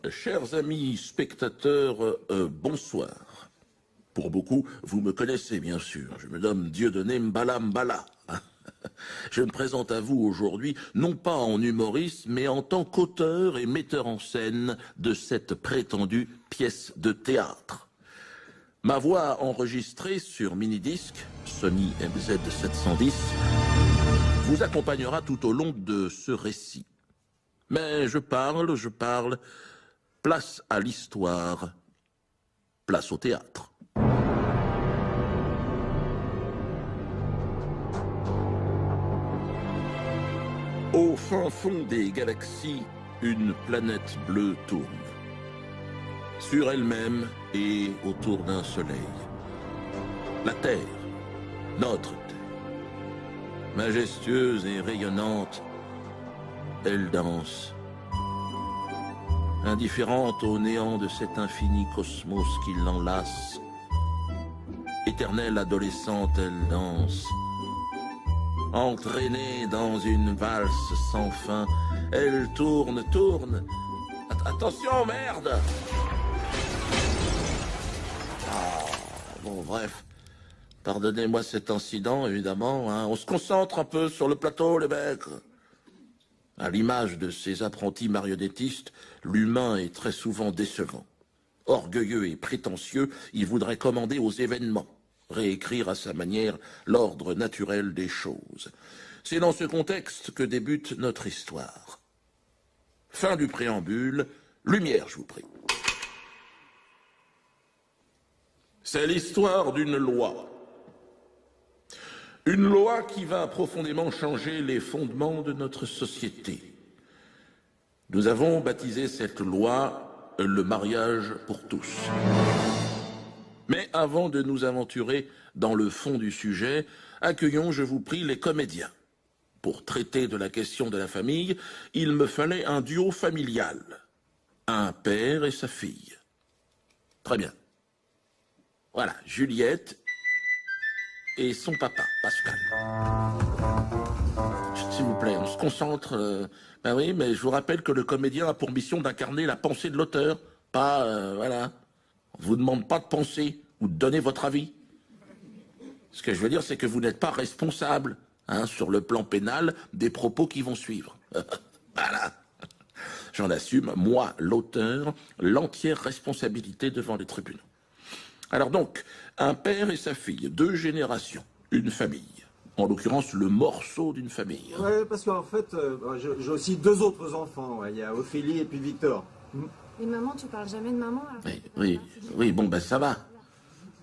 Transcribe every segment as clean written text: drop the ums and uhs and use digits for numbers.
Chers amis spectateurs, bonsoir. Pour beaucoup, vous me connaissez bien sûr. Je me nomme Dieudonné Mbala Mbala. Je me présente à vous aujourd'hui, non pas en humoriste, mais en tant qu'auteur et metteur en scène de cette prétendue pièce de théâtre. Ma voix enregistrée sur mini-disque, Sony MZ710, vous accompagnera tout au long de ce récit. Mais je parle, place à l'histoire, place au théâtre. Au fin fond des galaxies, une planète bleue tourne. Sur elle-même et autour d'un soleil. La Terre, notre Terre. Majestueuse et rayonnante, elle danse. Indifférente au néant de cet infini cosmos qui l'enlace. Éternelle adolescente, elle danse. Entraînée dans une valse sans fin, elle tourne. Attention, merde! Bon, bref. Pardonnez-moi cet incident, évidemment. Hein. On se concentre un peu sur le plateau, les mecs. À l'image de ces apprentis marionnettistes, l'humain est très souvent décevant. Orgueilleux et prétentieux, il voudrait commander aux événements, réécrire à sa manière l'ordre naturel des choses. C'est dans ce contexte que débute notre histoire. Fin du préambule, lumière, je vous prie. C'est l'histoire d'une loi. Une loi qui va profondément changer les fondements de notre société. Nous avons baptisé cette loi le mariage pour tous. Mais avant de nous aventurer dans le fond du sujet, accueillons, je vous prie, les comédiens. Pour traiter de la question de la famille, il me fallait un duo familial. Un père et sa fille. Très bien. Voilà, Juliette et son papa, Pascal. S'il vous plaît, on se concentre. Ben oui, mais je vous rappelle que le comédien a pour mission d'incarner la pensée de l'auteur. Pas, voilà. On ne vous demande pas de penser ou de donner votre avis. Ce que je veux dire, c'est que vous n'êtes pas responsable, hein, sur le plan pénal, des propos qui vont suivre. Voilà. J'en assume, moi, l'auteur, l'entière responsabilité devant les tribunaux. Alors donc, un père et sa fille, 2 générations, une famille. En l'occurrence, le morceau d'une famille. Oui, parce qu'en fait, j'ai aussi 2 autres enfants. Ouais. Il y a Ophélie et puis Victor. Mais maman, tu parles jamais de maman alors. Oui, bon, ben ça va.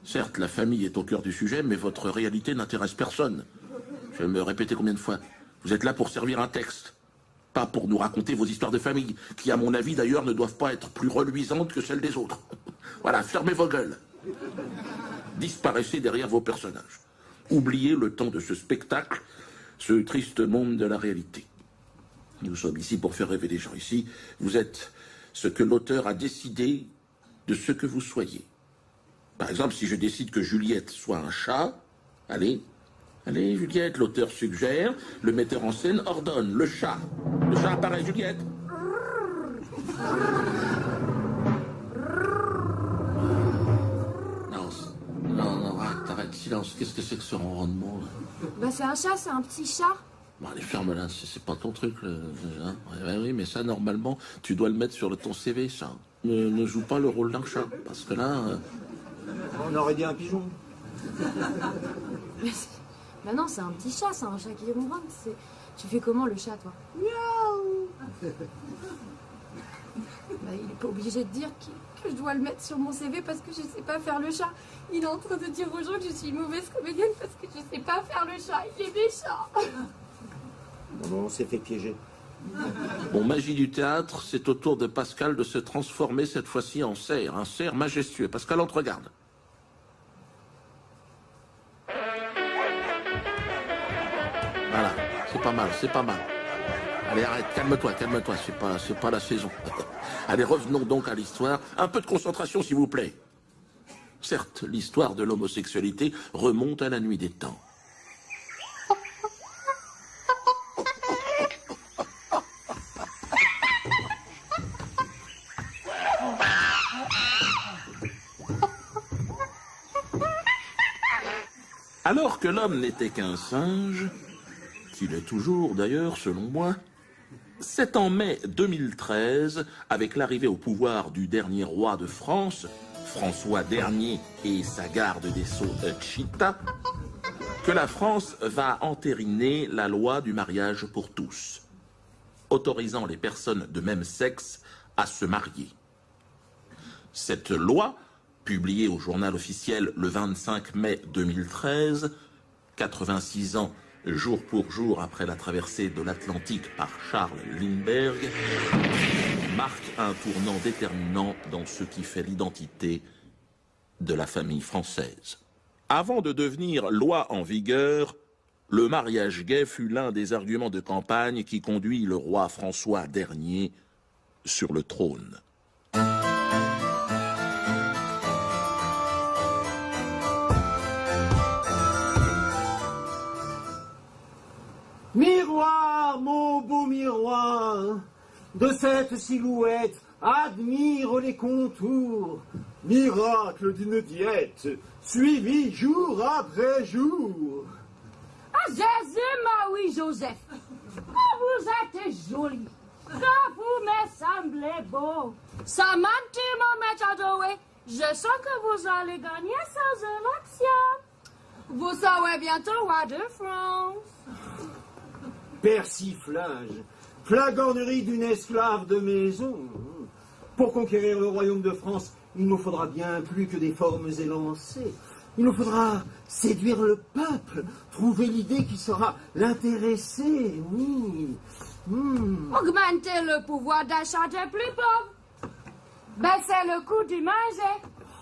Certes, la famille est au cœur du sujet, mais votre réalité n'intéresse personne. Je vais me répéter combien de fois. Vous êtes là pour servir un texte, pas pour nous raconter vos histoires de famille, qui, à mon avis, d'ailleurs, ne doivent pas être plus reluisantes que celles des autres. Voilà, fermez vos gueules. Disparaissez derrière vos personnages. Oubliez le temps de ce spectacle, ce triste monde de la réalité. Nous sommes ici pour faire rêver les gens. Ici, vous êtes ce que l'auteur a décidé de ce que vous soyez. Par exemple, si je décide que Juliette soit un chat, allez, Juliette, l'auteur suggère, le metteur en scène ordonne, le chat. Le chat apparaît, Juliette. Non, arrête, silence. Qu'est-ce que c'est que ce ronronnement, là? Bah c'est un chat, c'est un petit chat. Bon, allez, ferme-la, c'est pas ton truc, hein. Oui, mais ça, normalement, tu dois le mettre sur ton CV, ça. Ne joue pas le rôle d'un chat, parce que là... On aurait dit un pigeon. Bah non, c'est un petit chat, c'est un chat qui ronronne. Tu fais comment le chat, toi? Miaou. Bah, il est pas obligé de dire que je dois le mettre sur mon CV parce que je sais pas faire le chat. Il est en train de dire aux gens que je suis une mauvaise comédienne parce que je sais pas faire le chat. Il est méchant. Bon, on s'est fait piéger. Bon, magie du théâtre, c'est au tour de Pascal de se transformer cette fois-ci en cerf, un cerf majestueux. Pascal, on te regarde. Voilà, c'est pas mal. Allez, arrête, calme-toi, c'est pas la saison. Allez, revenons donc à l'histoire. Un peu de concentration, s'il vous plaît. Certes, l'histoire de l'homosexualité remonte à la nuit des temps. Alors que l'homme n'était qu'un singe, qu'il est toujours d'ailleurs selon moi, c'est en mai 2013, avec l'arrivée au pouvoir du dernier roi de France, François Dernier et sa garde des Sceaux Chita, que la France va entériner la loi du mariage pour tous, autorisant les personnes de même sexe à se marier. Cette loi, publiée au journal officiel le 25 mai 2013, 86 ans jour pour jour après la traversée de l'Atlantique par Charles Lindbergh, marque un tournant déterminant dans ce qui fait l'identité de la famille française. Avant de devenir loi en vigueur, le mariage gay fut l'un des arguments de campagne qui conduit le roi François Dernier sur le trône. Miroir, mon beau miroir, de cette silhouette, admire les contours. Miracle d'une diète, suivi jour après jour. Ah, Jésus, ma oui, Joseph. Quand vous êtes joli, quand vous me semblez beau, ça m'intime m'adouer. Je sens que vous allez gagner sans élection. Vous serez bientôt roi de France. Persiflage, flagornerie d'une esclave de maison. Pour conquérir le royaume de France, il nous faudra bien plus que des formes élancées. Il nous faudra séduire le peuple, trouver l'idée qui saura l'intéresser, oui. Augmenter le pouvoir d'achat des plus pauvres. Baisser le coût du manger.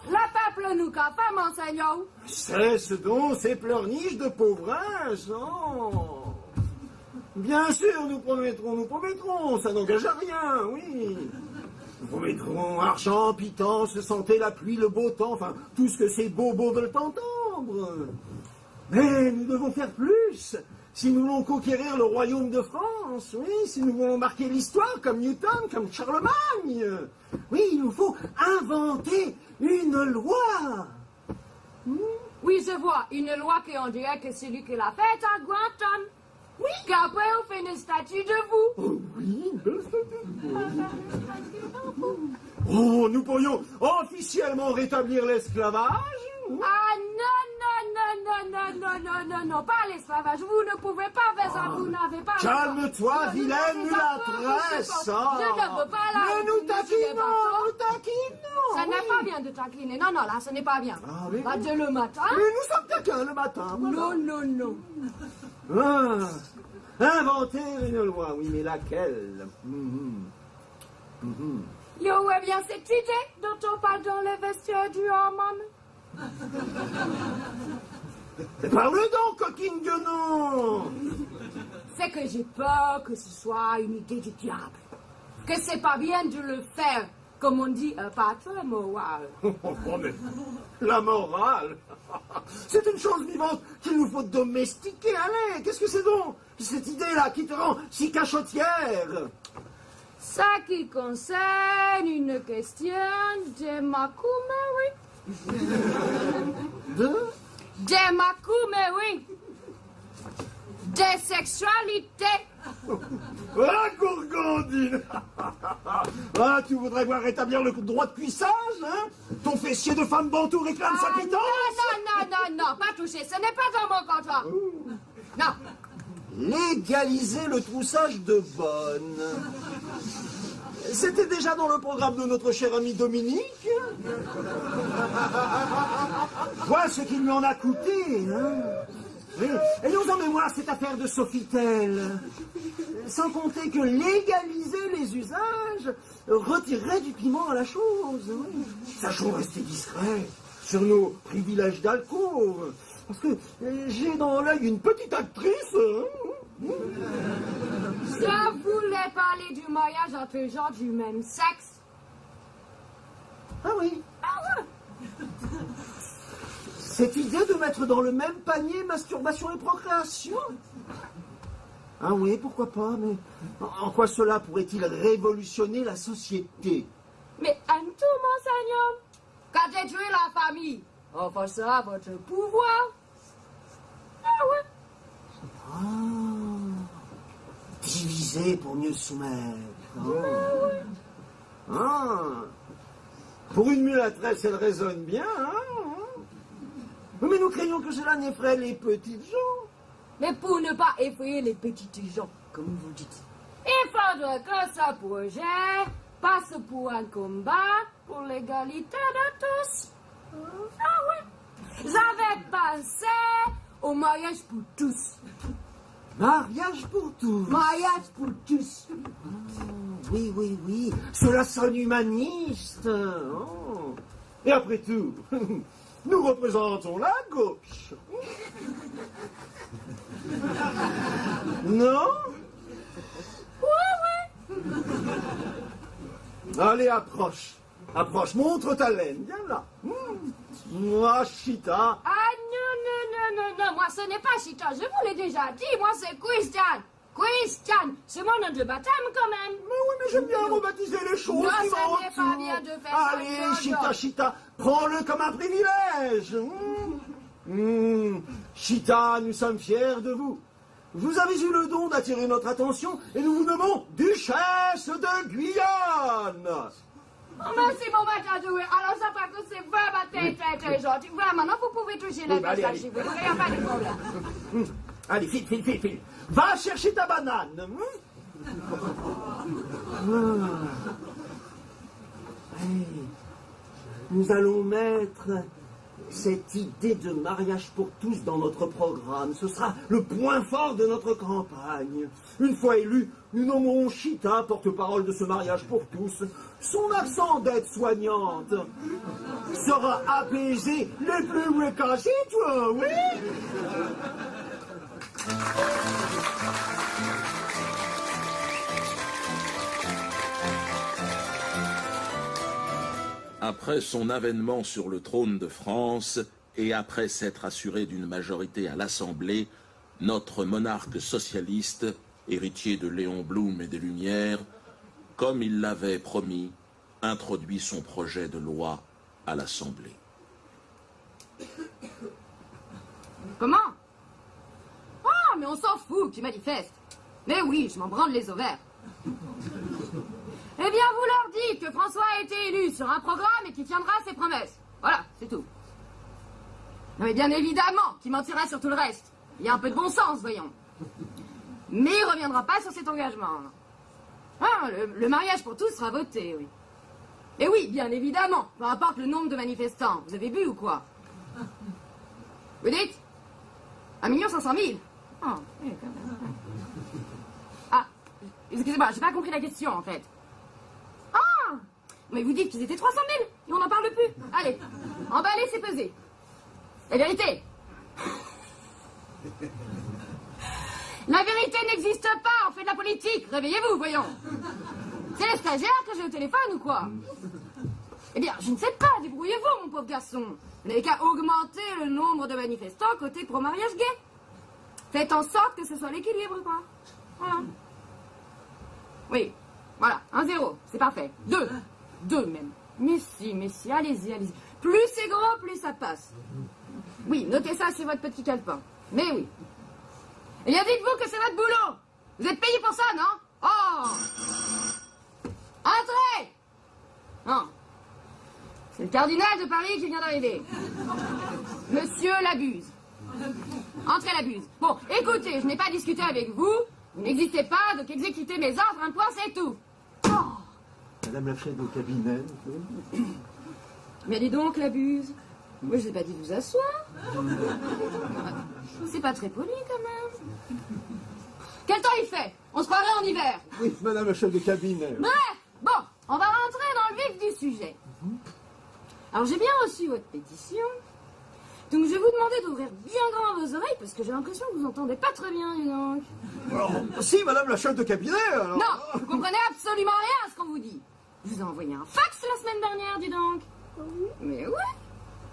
Le peuple nous qu'a fait, monseigneur. Cesse donc ces pleurniches de pauvrage, non. Bien sûr, nous promettrons, ça n'engage à rien, oui. Nous promettrons argent, pitance, santé, la pluie, le beau temps, enfin, tout ce que ces bobos veulent entendre. Mais nous devons faire plus. Si nous voulons conquérir le royaume de France, oui, si nous voulons marquer l'histoire comme Newton, comme Charlemagne, oui, il nous faut inventer une loi. Oui, je vois, une loi qui on dirait que celui qui l'a faite à Guanton. Oui. Qu'après on fait une statue de vous. Oh oui, une belle statue de vous. Oh, nous pourrions officiellement rétablir l'esclavage. Ah non, pas l'esclavage. Vous ne pouvez pas faire ça, vous n'avez pas... Calme-toi, vilaine mulâtresse. Je ne veux pas la... Mais nous taquinons. Ça n'est pas bien de taquiner. Non, là, ce n'est pas bien. Ah, oui. Bah, dès le matin... Mais nous sommes taquins le matin. Voilà. Non. Ah, inventer une loi, oui, mais laquelle? Et où est bien cette idée dont on parle dans les vestiaires du Haman? Parle donc, coquine guenon. C'est que j'ai peur que ce soit une idée du diable. Que c'est pas bien de le faire, comme on dit, pas très moral. Oh, mais la morale, c'est une chose vivante qu'il nous faut domestiquer. Allez, qu'est-ce que c'est donc cette idée-là qui te rend si cachotière? Ça qui concerne une question de Macoumery. De Macoumery. De sexualité. Ah, gourgandine. Ah, tu voudrais voir rétablir le droit de cuissage, hein? Ton fessier de femme bantou réclame sa pitance. Non, pas toucher, ce n'est pas dans mon contrat. Non. Légaliser le troussage de bonne. C'était déjà dans le programme de notre cher ami Dominique. Vois ce qu'il lui en a coûté, hein? Oui. Ayons en mémoire cette affaire de Sofitel. Sans compter que légaliser les usages retirerait du piment à la chose. Oui. Sachons rester discrets sur nos privilèges d'alcool. Parce que j'ai dans l'œil une petite actrice. Ça voulait parler du mariage entre gens du même sexe. Ah oui. Ah ouais. Cette idée de mettre dans le même panier masturbation et procréation? Ah oui, pourquoi pas, mais en quoi cela pourrait-il révolutionner la société? Mais en tout, monseigneur, quand détruire la famille, on forcera votre pouvoir. Diviser pour mieux soumettre. Pour une mulâtresse, elle raisonne bien. Mais nous craignons que cela n'effraie les petites gens. Mais pour ne pas effrayer les petites gens, comme vous dites, il faudrait que ce projet passe pour un combat pour l'égalité de tous. Ah oui. J'avais pensé au mariage pour tous. Mariage pour tous. Mariage pour tous. Oui, oui, oui. Cela sonne humaniste. Et après tout, nous représentons la gauche. Non? Oui, oui. Allez, approche. Approche, montre ta laine. Viens là. Moi, Chita. Ah non, moi ce n'est pas Chita, je vous l'ai déjà dit, moi c'est Christian. Christian, c'est mon nom de baptême quand même. Mais oui, mais j'aime bien rebaptiser les choses. Non, qui ça vont n'est pas autour. bien de faire ça. Allez, Chita, Chita, prends-le comme un privilège. Chita, nous sommes fiers de vous. Vous avez eu le don d'attirer notre attention et nous vous nommons Duchesse de Guyane. Oh, merci mon matadoué. Alors ça fait que c'est vraiment très gentil. Vraiment, non, vous pouvez toucher la allez, tâche allez. chez vous, il n'y a pas de problème. Allez, file. Va chercher ta banane. Allez. Nous allons mettre cette idée de mariage pour tous dans notre programme. Ce sera le point fort de notre campagne. Une fois élu, nous nommerons Chita porte-parole de ce mariage pour tous. Son accent d'aide-soignante sera apaisé les plus récalcitrants, oui. Après son avènement sur le trône de France et après s'être assuré d'une majorité à l'Assemblée, notre monarque socialiste, héritier de Léon Blum et des Lumières, comme il l'avait promis, introduit son projet de loi à l'Assemblée. Comment? Oh, mais on s'en fout que tu manifestes. Mais oui, je m'en branle les ovaires. Eh bien, vous leur dites que François a été élu sur un programme et qu'il tiendra ses promesses. Voilà, c'est tout. Non, mais bien évidemment qu'il mentira sur tout le reste. Il y a un peu de bon sens, voyons. Mais il ne reviendra pas sur cet engagement. Ah, le mariage pour tous sera voté, oui. Et oui, bien évidemment, peu importe le nombre de manifestants. Vous avez bu ou quoi? Vous dites 1 500 000. Oh, oui, quand même. Ah, excusez-moi, j'ai pas compris la question, en fait. Ah, mais vous dites qu'ils étaient 300 000 et on n'en parle plus. Allez, emballez, c'est pesé. La vérité. La vérité n'existe pas, on fait de la politique. Réveillez-vous, voyons. C'est les stagiaires que j'ai au téléphone ou quoi? Eh bien, je ne sais pas, débrouillez-vous, mon pauvre garçon. Vous n'avez qu'à augmenter le nombre de manifestants côté pro-mariage gay. Faites en sorte que ce soit l'équilibre, quoi. Voilà. Oui, voilà, 1-0, c'est parfait. 2 même. Mais si, allez-y. Plus c'est gros, plus ça passe. Oui, notez ça sur votre petit calepin. Mais oui. Eh bien, dites-vous que c'est votre boulot. Vous êtes payé pour ça, non? Oh! Entrez! Non. C'est le cardinal de Paris qui vient d'arriver. Monsieur Labuse. Entrez Labuse. Bon, écoutez, je n'ai pas discuté avec vous. Vous n'existez pas, donc exécutez mes ordres, un point, c'est tout. Oh. Madame la chef de cabinet. Mais dis donc, Labuse. Moi, je n'ai pas dit de vous asseoir. C'est pas très poli, quand même. Quel temps il fait? On se croirait en hiver. Oui, madame la chef de cabinet. Bref, bon, on va rentrer dans le vif du sujet. Alors, j'ai bien reçu votre pétition. Donc, je vais vous demander d'ouvrir bien grand vos oreilles, parce que j'ai l'impression que vous entendez pas très bien, dis donc. Alors, si, madame la chef de cabinet, alors... Non, vous comprenez absolument rien à ce qu'on vous dit. Je vous ai envoyé un fax la semaine dernière, dis donc. Mais ouais.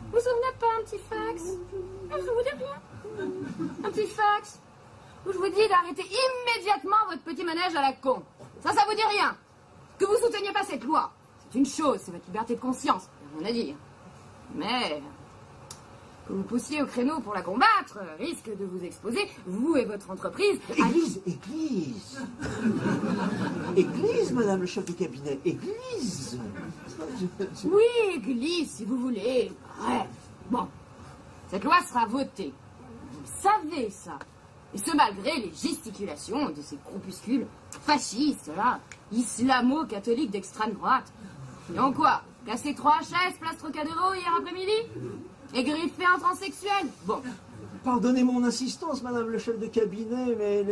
Vous vous souvenez pas, un petit fax? Je vous dis rien. Un petit fax où je vous dis d'arrêter immédiatement votre petit manège à la con. Ça vous dit rien. Que vous souteniez pas cette loi, c'est une chose, c'est votre liberté de conscience, rien à dire. Mais, que vous poussiez au créneau pour la combattre risque de vous exposer, vous et votre entreprise, à... Église, madame le chef de cabinet, église. Oui, église, si vous voulez. Bref, bon. Cette loi sera votée. Vous savez ça. Et ce malgré les gesticulations de ces groupuscules fascistes, là, islamo-catholiques d'extrême droite. Et en quoi? Casser 3 chaises, place Trocadéro hier après-midi? Et griffer un transsexuel? Bon. Pardonnez mon insistance, madame le chef de cabinet, mais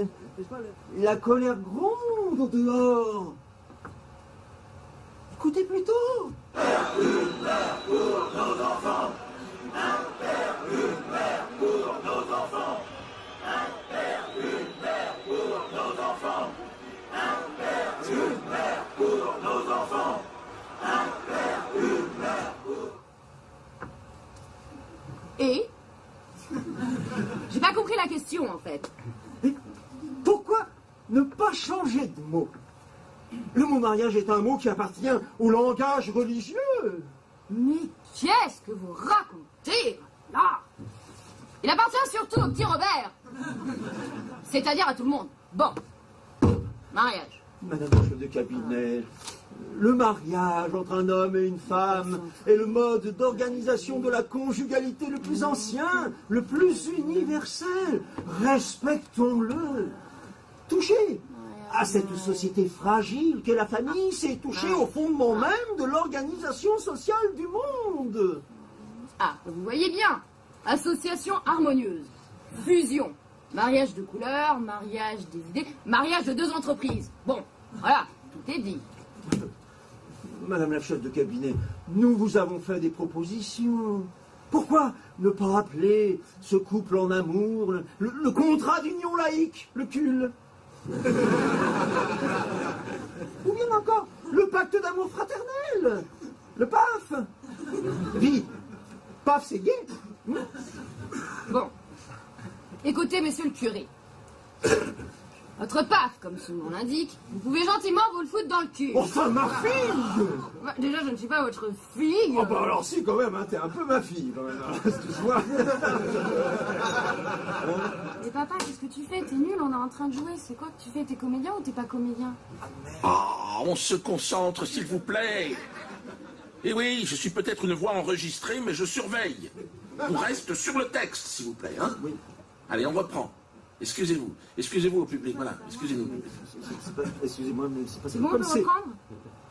la colère gronde au dehors. Écoutez plutôt. Une mère pour nos enfants. Un père, une mère pour nos enfants. Un père, une mère pour nos enfants. Un père, une mère pour nos enfants. Un père, une mère pour... Et j'ai pas compris la question, en fait. Mais pourquoi ne pas changer de mot? Le mot mariage est un mot qui appartient au langage religieux. Mais qu'est-ce que vous racontez, là? Il appartient surtout au petit Robert. C'est-à-dire à tout le monde. Bon. Mariage. Madame le chef de cabinet, le mariage entre un homme et une femme est le mode d'organisation de la conjugalité le plus ancien, le plus universel. Respectons-le. Toucher à cette société fragile qu'est la famille, c'est toucher au fondement même de l'organisation sociale du monde. Ah, vous voyez bien. Association harmonieuse. Fusion. Mariage de couleurs, mariage des idées, mariage de 2 entreprises. Bon, voilà, tout est dit. Madame la chef de cabinet, nous vous avons fait des propositions. Pourquoi ne pas appeler ce couple en amour le contrat d'union laïque, le CUL? Ou bien encore, le pacte d'amour fraternel, le PAF. Vite, PAF c'est gay. Bon. Écoutez, monsieur le curé. Votre PAF, comme son nom l'indique, vous pouvez gentiment vous le foutre dans le cul. Enfin, ma fille! Ouais, déjà, je ne suis pas votre fille. Oh bah alors si, quand même, hein, t'es un peu ma fille, quand même. Hein, excuse-moi. Mais papa, qu'est-ce que tu fais? T'es nul, on est en train de jouer. C'est quoi que tu fais? T'es comédien ou t'es pas comédien? Ah, on se concentre, s'il vous plaît. Et oui, je suis peut-être une voix enregistrée, mais je surveille. On reste sur le texte, s'il vous plaît. Hein? Oui. Allez, on reprend. Excusez-vous. Excusez-vous au public. Voilà, excusez-nous. Excusez-moi, mais c'est pas C'est bon, on peut reprendre?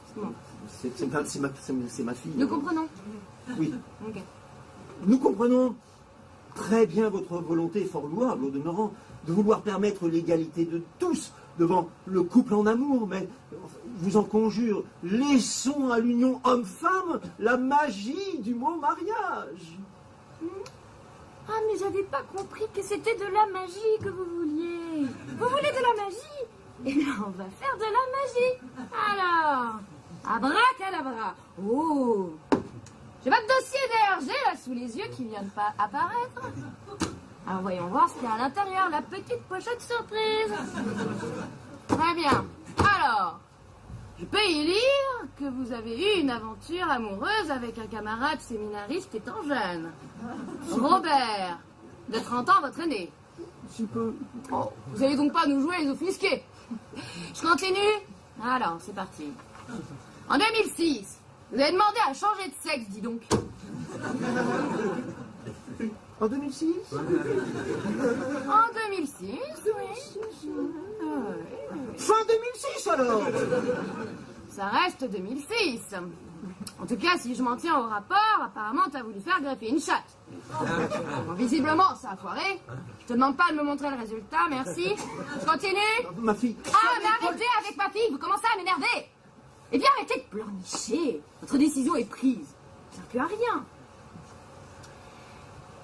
C'est bon. C'est ma fille. Nous comprenons. Oui. Ok. Nous comprenons très bien votre volonté fort louable, au demeurant, de vouloir permettre l'égalité de tous devant le couple en amour, mais je vous en conjure, laissons à l'union homme-femme la magie du mot mariage. Ah, mais j'avais pas compris que c'était de la magie que vous vouliez. Vous voulez de la magie? Eh bien, on va faire de la magie. Alors, abracadabra. Oh, j'ai votre dossier DRG là sous les yeux qui vient de pas apparaître. Alors, voyons voir ce qu'il y a à l'intérieur, la petite pochette surprise. Très bien. Alors, je peux y lire que vous avez eu une aventure amoureuse avec un camarade séminariste étant jeune. Robert, de 30 ans, votre aîné. Oh, vous allez donc pas nous jouer les offusqués. Je continue? Alors, c'est parti. En 2006, vous avez demandé à changer de sexe, dis donc. En 2006? En 2006, oui. Fin 2006 alors. Ça reste 2006. En tout cas, si je m'en tiens au rapport, apparemment, t'as voulu faire greffer une chatte. Bon, visiblement, ça a foiré. Je te demande pas de me montrer le résultat, merci. Je continue? Ma fille. Ah, mais arrêtez avec ma fille, vous commencez à m'énerver. Eh bien, arrêtez de pleurnicher. Votre décision est prise. Ça ne sert plus à rien.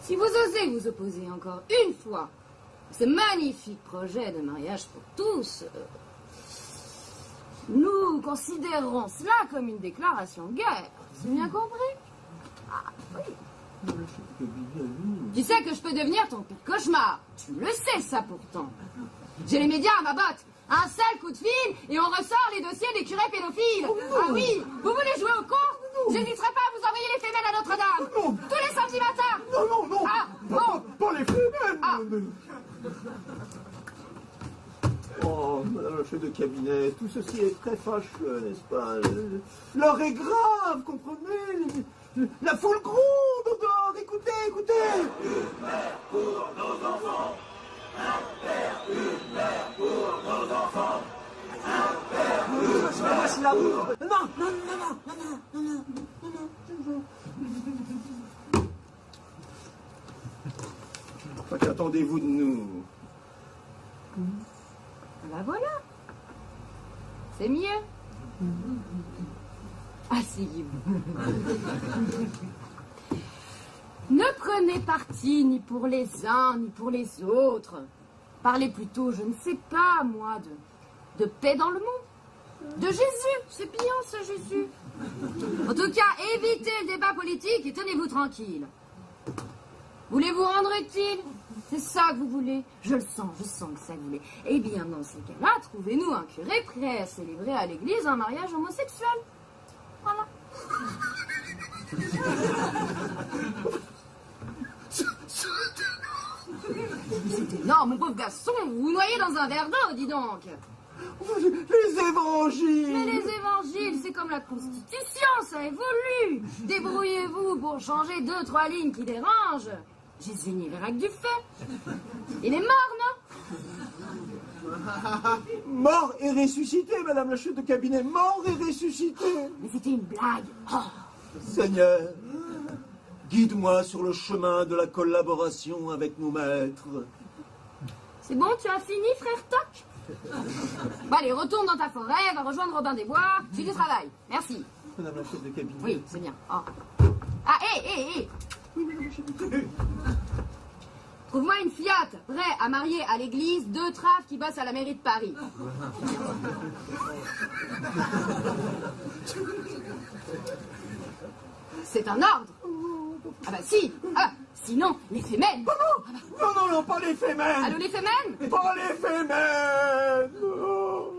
Si vous osez vous opposer encore une fois à ce magnifique projet de mariage pour tous, nous considérerons cela comme une déclaration de guerre. C'est bien compris? Ah, oui. Tu sais que je peux devenir ton pire cauchemar. Tu le sais, ça, pourtant. J'ai les médias à ma botte. Un seul coup de fil et on ressort les dossiers des curés pédophiles. Ah oui, vous voulez jouer au con? J'hésiterai pas à vous envoyer les fémelles à Notre-Dame. Tous les samedis matins. Non, non, non. Ah, Oh, madame la chef de cabinet, tout ceci est très fâcheux, n'est-ce pas? L'heure est grave, comprenez? La foule gronde au dehors, écoutez, écoutez! Une mère pour nos enfants! Un père, une mère pour nos enfants! Un père, une mère La route. Non, non, non, non, non, non, non, non, non, non. Enfin, qu'attendez-vous de nous? Ben voilà. C'est mieux. Asseyez-vous. Ne prenez parti ni pour les uns ni pour les autres. Parlez plutôt, je ne sais pas, moi, de paix dans le monde. De Jésus. C'est bien, ce Jésus. En tout cas, évitez le débat politique et tenez-vous tranquille. Voulez-vous rendre utile? C'est ça que vous voulez? Je sens que c'est ça que vous voulez. Eh bien, dans ces cas-là, trouvez-nous un curé prêt à célébrer à l'église un mariage homosexuel. Voilà. C'est énorme, mon pauvre garçon. Vous vous noyez dans un verre d'eau, dis donc. Les évangiles! Mais les évangiles, c'est comme la Constitution, ça évolue. Débrouillez-vous pour changer 2-3 lignes qui dérangent. Jésus n'y verra que du feu. Il est mort, non? Mort et ressuscité, madame la chef de cabinet, mort et ressuscité! Mais c'était une blague. Oh. Seigneur, guide-moi sur le chemin de la collaboration avec nos maîtres. C'est bon, tu as fini, frère Toc? Bon, allez, retourne dans ta forêt, va rejoindre Robin des Bois. J'ai du travail. Merci. Madame la chef de cabinet. Oui, c'est bien. Oh. Ah, hé. Trouve-moi une Fiat, prêt à marier à l'église 2 traves qui bossent à la mairie de Paris. C'est un ordre. Ah bah si. Ah, sinon, les fémènes. Non, pas les fémènes! Allô, les fémènes? Pas les fémènes! Oh.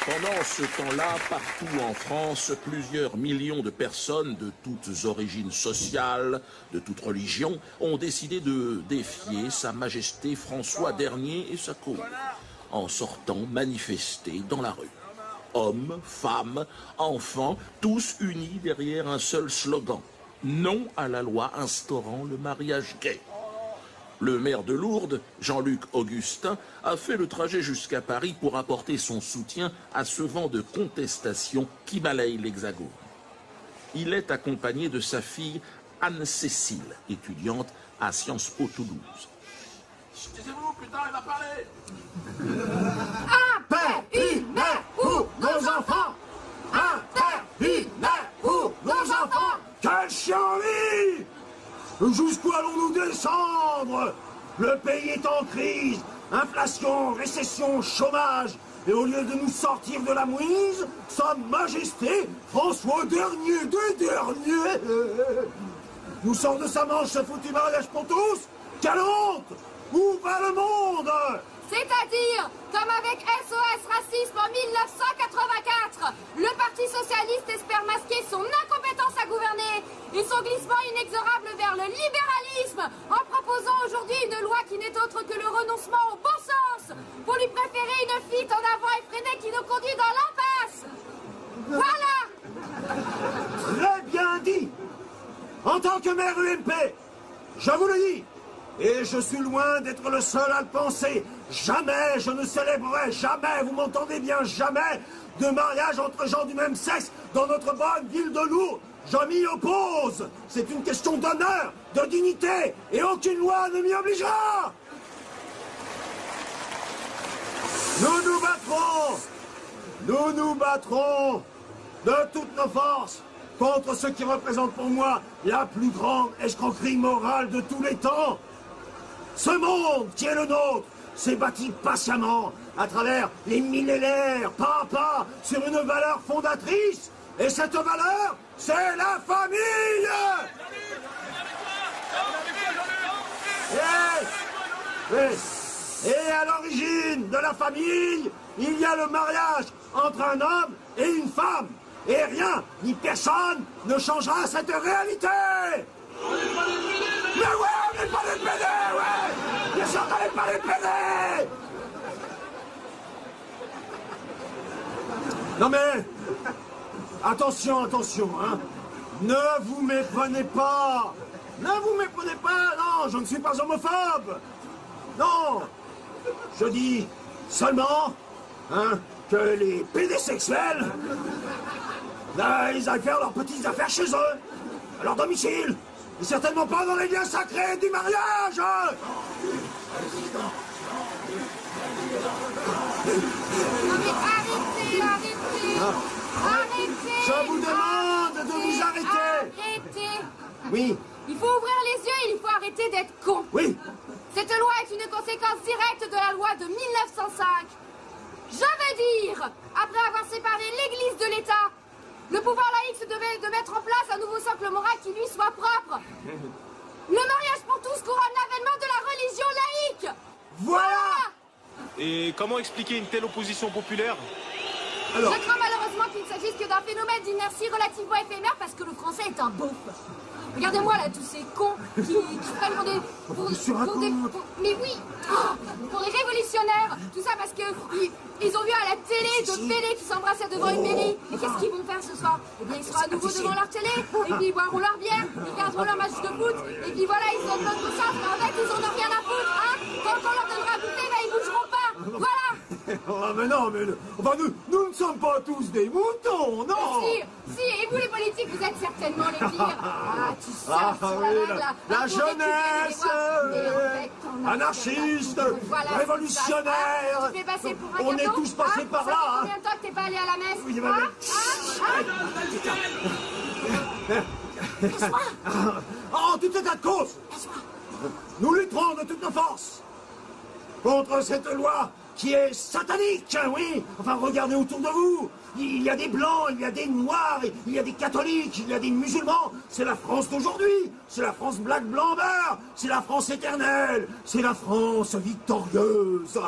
Pendant ce temps-là, partout en France, plusieurs millions de personnes de toutes origines sociales, de toutes religions, ont décidé de défier Sa Majesté François Dernier et sa cour, en sortant manifester dans la rue. Hommes, femmes, enfants, tous unis derrière un seul slogan. Non à la loi instaurant le mariage gay. Le maire de Lourdes, Jean-Luc Augustin, a fait le trajet jusqu'à Paris pour apporter son soutien à ce vent de contestation qui balaye l'Hexagone. Il est accompagné de sa fille Anne-Cécile, étudiante à Sciences Po Toulouse. Excusez-vous, putain, elle va parler. Un père, une mère pour nos enfants! Un père, une mère pour nos enfants! Quelle chienlit! Jusqu'où allons-nous descendre? Le pays est en crise, inflation, récession, chômage, et au lieu de nous sortir de la mouise, Sa Majesté François Dernier des derniers nous sort de sa manche ce foutu mariage pour tous. Quelle honte! Où va le monde? C'est-à-dire, comme avec SOS Racisme en 1984, le Parti Socialiste espère masquer son incompétence à gouverner et son glissement inexorable vers le libéralisme en proposant aujourd'hui une loi qui n'est autre que le renoncement au bon sens pour lui préférer une fuite en avant effrénée qui nous conduit dans l'impasse. Voilà! Très bien dit! En tant que maire UMP, je vous le dis, et je suis loin d'être le seul à le penser, jamais je ne célébrerai, jamais, vous m'entendez bien, jamais, de mariage entre gens du même sexe dans notre bonne ville de Lourdes. Je m'y oppose. C'est une question d'honneur, de dignité, et aucune loi ne m'y obligera. Nous nous battrons de toutes nos forces contre ce qui représente pour moi la plus grande escroquerie morale de tous les temps. Ce monde qui est le nôtre s'est bâti patiemment à travers les millénaires, pas à pas, sur une valeur fondatrice. Et cette valeur, c'est la famille. Et à l'origine de la famille, il y a le mariage entre un homme et une femme. Et rien, ni personne ne changera cette réalité. Mais ouais, on n'est pas des PD, ouais. Bien sûr qu'on n'est pas des PD. Non mais, attention, attention, hein. Ne vous méprenez pas. Ne vous méprenez pas, non, je ne suis pas homophobe. Non, je dis seulement, hein, que les pédésexuels, là, ils aillent faire leurs petites affaires chez eux, à leur domicile, et certainement pas dans les liens sacrés du mariage. Non mais arrêtez, arrêtez. Arrêtez. Je vous demande de vous arrêter. Arrêtez. Oui, Il faut ouvrir les yeux et il faut arrêter d'être con. oui. Cette loi est une conséquence directe de la loi de 1905. Je veux dire, après avoir séparé l'Église de l'État, le pouvoir laïque se devait de mettre en place un nouveau socle moral qui lui soit propre. Le mariage pour tous couronne l'avènement de la religion laïque. Voilà. Et comment expliquer une telle opposition populaire? Alors, Je crains malheureusement qu'il ne s'agisse que d'un phénomène d'inertie relativement éphémère parce que le français est un beauf. Regardez-moi là, tous ces cons qui prennent pour des... mais oui, pour des révolutionnaires. Tout ça parce que ils ont vu à la télé d'autres PD qui s'embrassaient devant une mairie. Et qu'est-ce qu'ils vont faire ce soir? Eh bien, ils seront à nouveau devant leur télé, et puis ils boiront leur bière, ils regarderont leur match de foot, et puis voilà, ils seront plein de conscience, mais en fait, ils en ont rien à foutre, hein. Quand on leur donnera à bouffer, ben, ils bougeront pas. Voilà. ah, mais non, mais enfin, nous ne sommes pas tous des moutons, non. Si, et vous les politiques, vous êtes certainement les pires. Ah, tu surfes Ah, sur oui, la vague, là. la Un pour jeunesse, récupérer les voix. Mais en fait, t'en as anarchiste, rien à foutre. Voilà, révolutionnaire. ça. Tu fais passer pour un On est gâteau, tous passés hein. par Ça là, fait hein. combien de temps que t'es pas allé à la messe? Oui, en tout état de cause, nous lutterons de toutes nos forces contre cette loi qui est satanique, oui. Enfin, regardez autour de vous. Il y a des blancs, il y a des noirs, il y a des catholiques, il y a des musulmans. C'est la France d'aujourd'hui. C'est la France black, blanc, beurre. C'est la France éternelle. C'est la France victorieuse.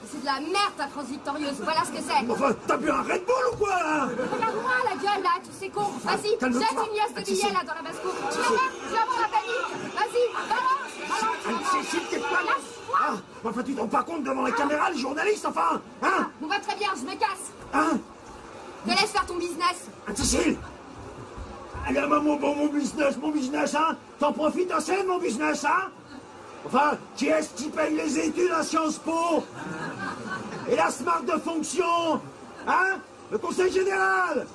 C'est de la merde, ta France victorieuse. Voilà ce que c'est. Enfin, t'as bu un Red Bull ou quoi, là? Regarde-moi la gueule, là, tous ces cons. Vas-y, calme-toi. jette une liasse de billets, là, dans la basse-cour. Tu vas avoir la panique. Vas-y, balance. Anne-Cécile, t'es pas là. Ah, enfin, tu te rends pas compte devant la caméra, les journalistes, enfin. Hein? Bon, va très bien, je me casse. Hein? Te laisse faire ton business. Anne-Cécile! Allez, mon business, hein? T'en profites assez de mon business, hein? Enfin, qui est-ce qui paye les études à Sciences Po? Et la smart de fonction? Hein? Le conseil général?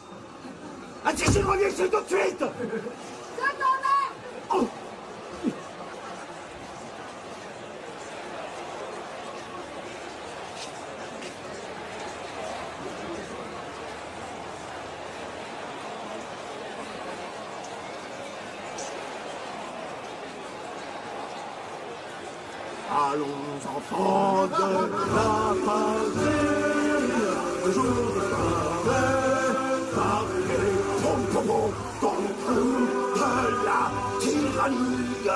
Anne-Cécile, reviens ici tout de suite! Je t'en vais. Oh. Allons, enfants de la patrie, le jour de parler, contre la tyrannie.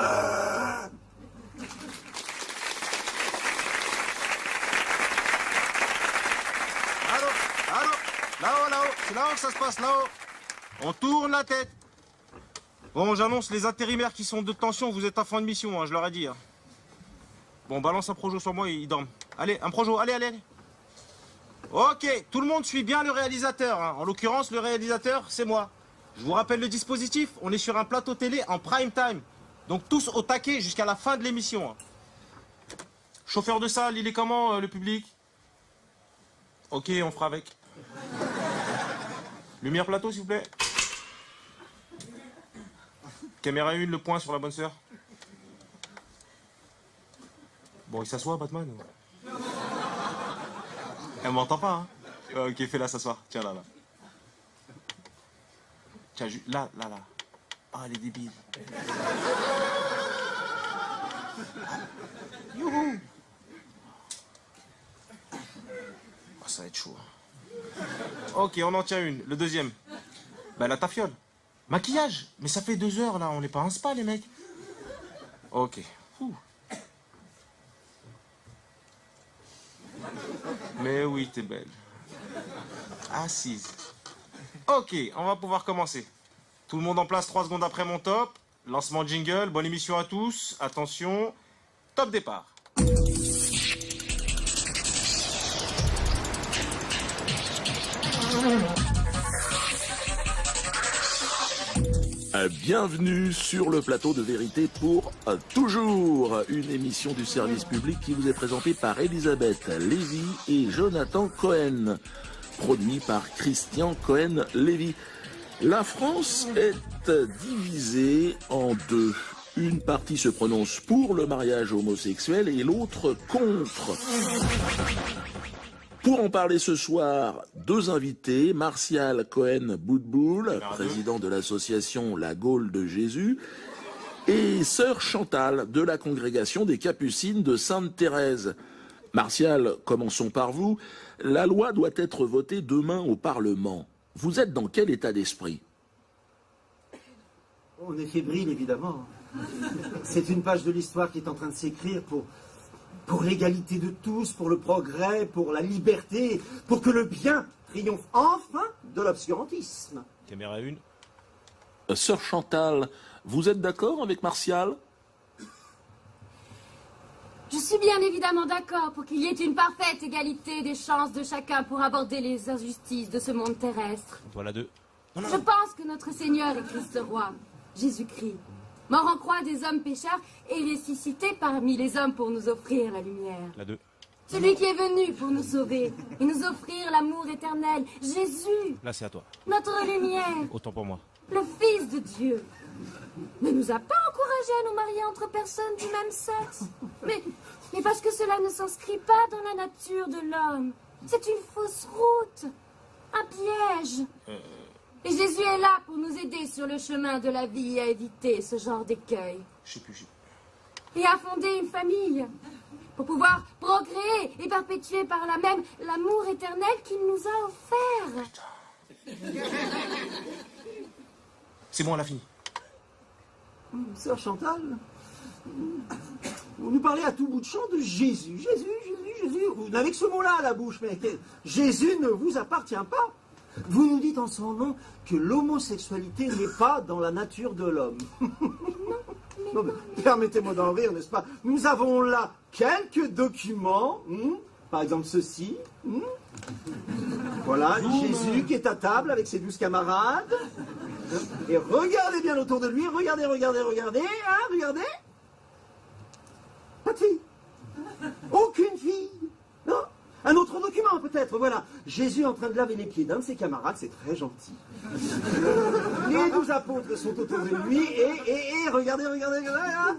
Allô, là-haut, c'est là-haut que ça se passe, là-haut. On tourne la tête. Bon, j'annonce les intérimaires qui sont de tension, vous êtes en fin de mission, hein, je leur ai dit. Hein. Bon, balance un projo sur moi, ils dorment. Allez, un projo, allez. Ok, tout le monde suit bien le réalisateur. Hein. En l'occurrence, le réalisateur, c'est moi. Je vous rappelle le dispositif, on est sur un plateau télé en prime time. Donc tous au taquet jusqu'à la fin de l'émission. Hein. Chauffeur de salle, il est comment, le public? Ok, on fera avec. Lumière plateau, s'il vous plaît. Caméra 1, le point sur la bonne sœur. Bon, il s'assoit, Batman. Elle m'entend pas, hein? Ok, fais-la s'asseoir. Tiens, là. Tiens, là. Ah, elle est débile. Youhou! Oh, ça va être chaud. Ok, on en tient une. Le deuxième. Bah, la tafiole. Maquillage. Mais ça fait 2 heures, là. On n'est pas en spa, les mecs. Ok. Ouh. Mais oui, t'es belle. Assise. Ok, on va pouvoir commencer. Tout le monde en place 3 secondes après mon top. Lancement de jingle, bonne émission à tous. Attention, top départ. Bienvenue sur le plateau de Vérité pour toujours, une émission du service public qui vous est présentée par Elisabeth Lévy et Jonathan Cohen, produit par Christian Cohen-Lévy. La France est divisée en deux. Une partie se prononce pour le mariage homosexuel et l'autre contre. Pour en parler ce soir, 2 invités, Martial Cohen-Boudboul, président de l'association La Gaule de Jésus, et sœur Chantal de la congrégation des Capucines de Sainte-Thérèse. Martial, commençons par vous. La loi doit être votée demain au Parlement. Vous êtes dans quel état d'esprit? On est fébrile, évidemment. C'est une page de l'histoire qui est en train de s'écrire pour l'égalité de tous, pour le progrès, pour la liberté, pour que le bien triomphe enfin de l'obscurantisme. Caméra 1. Sœur Chantal, vous êtes d'accord avec Martial? Je suis bien évidemment d'accord pour qu'il y ait une parfaite égalité des chances de chacun pour aborder les injustices de ce monde terrestre. Voilà 2. Je pense que notre Seigneur et Christ roi, Jésus-Christ, mort en croix des hommes pécheurs et ressuscité parmi les hommes pour nous offrir la lumière. La 2. Celui qui est venu pour nous sauver et nous offrir l'amour éternel, Jésus, Là, c'est à toi. notre lumière, Autant pour moi. le Fils de Dieu, ne nous a pas encouragés à nous marier entre personnes du même sexe. Mais parce que cela ne s'inscrit pas dans la nature de l'homme. C'est une fausse route, un piège. Et Jésus est là pour nous aider sur le chemin de la vie à éviter ce genre d'écueil. Je sais plus. Et à fonder une famille, pour pouvoir procréer et perpétuer par là même l'amour éternel qu'il nous a offert. C'est bon, on a fini. Sœur Chantal, vous nous parlez à tout bout de champ de Jésus. Jésus. Vous n'avez que ce mot-là à la bouche, mais Jésus ne vous appartient pas. Vous nous dites en son nom que l'homosexualité n'est pas dans la nature de l'homme. Non, mais permettez-moi d'en rire, n'est-ce pas? Nous avons là quelques documents, par exemple ceci. Voilà, Jésus qui est à table avec ses 12 camarades. Et regardez bien autour de lui, regardez, hein, regardez. Pas de fille. Aucune fille. Non. Un autre document peut-être, voilà. Jésus en train de laver les pieds d'un de ses camarades, c'est très gentil. Les 12 apôtres sont autour de lui et regardez, hein.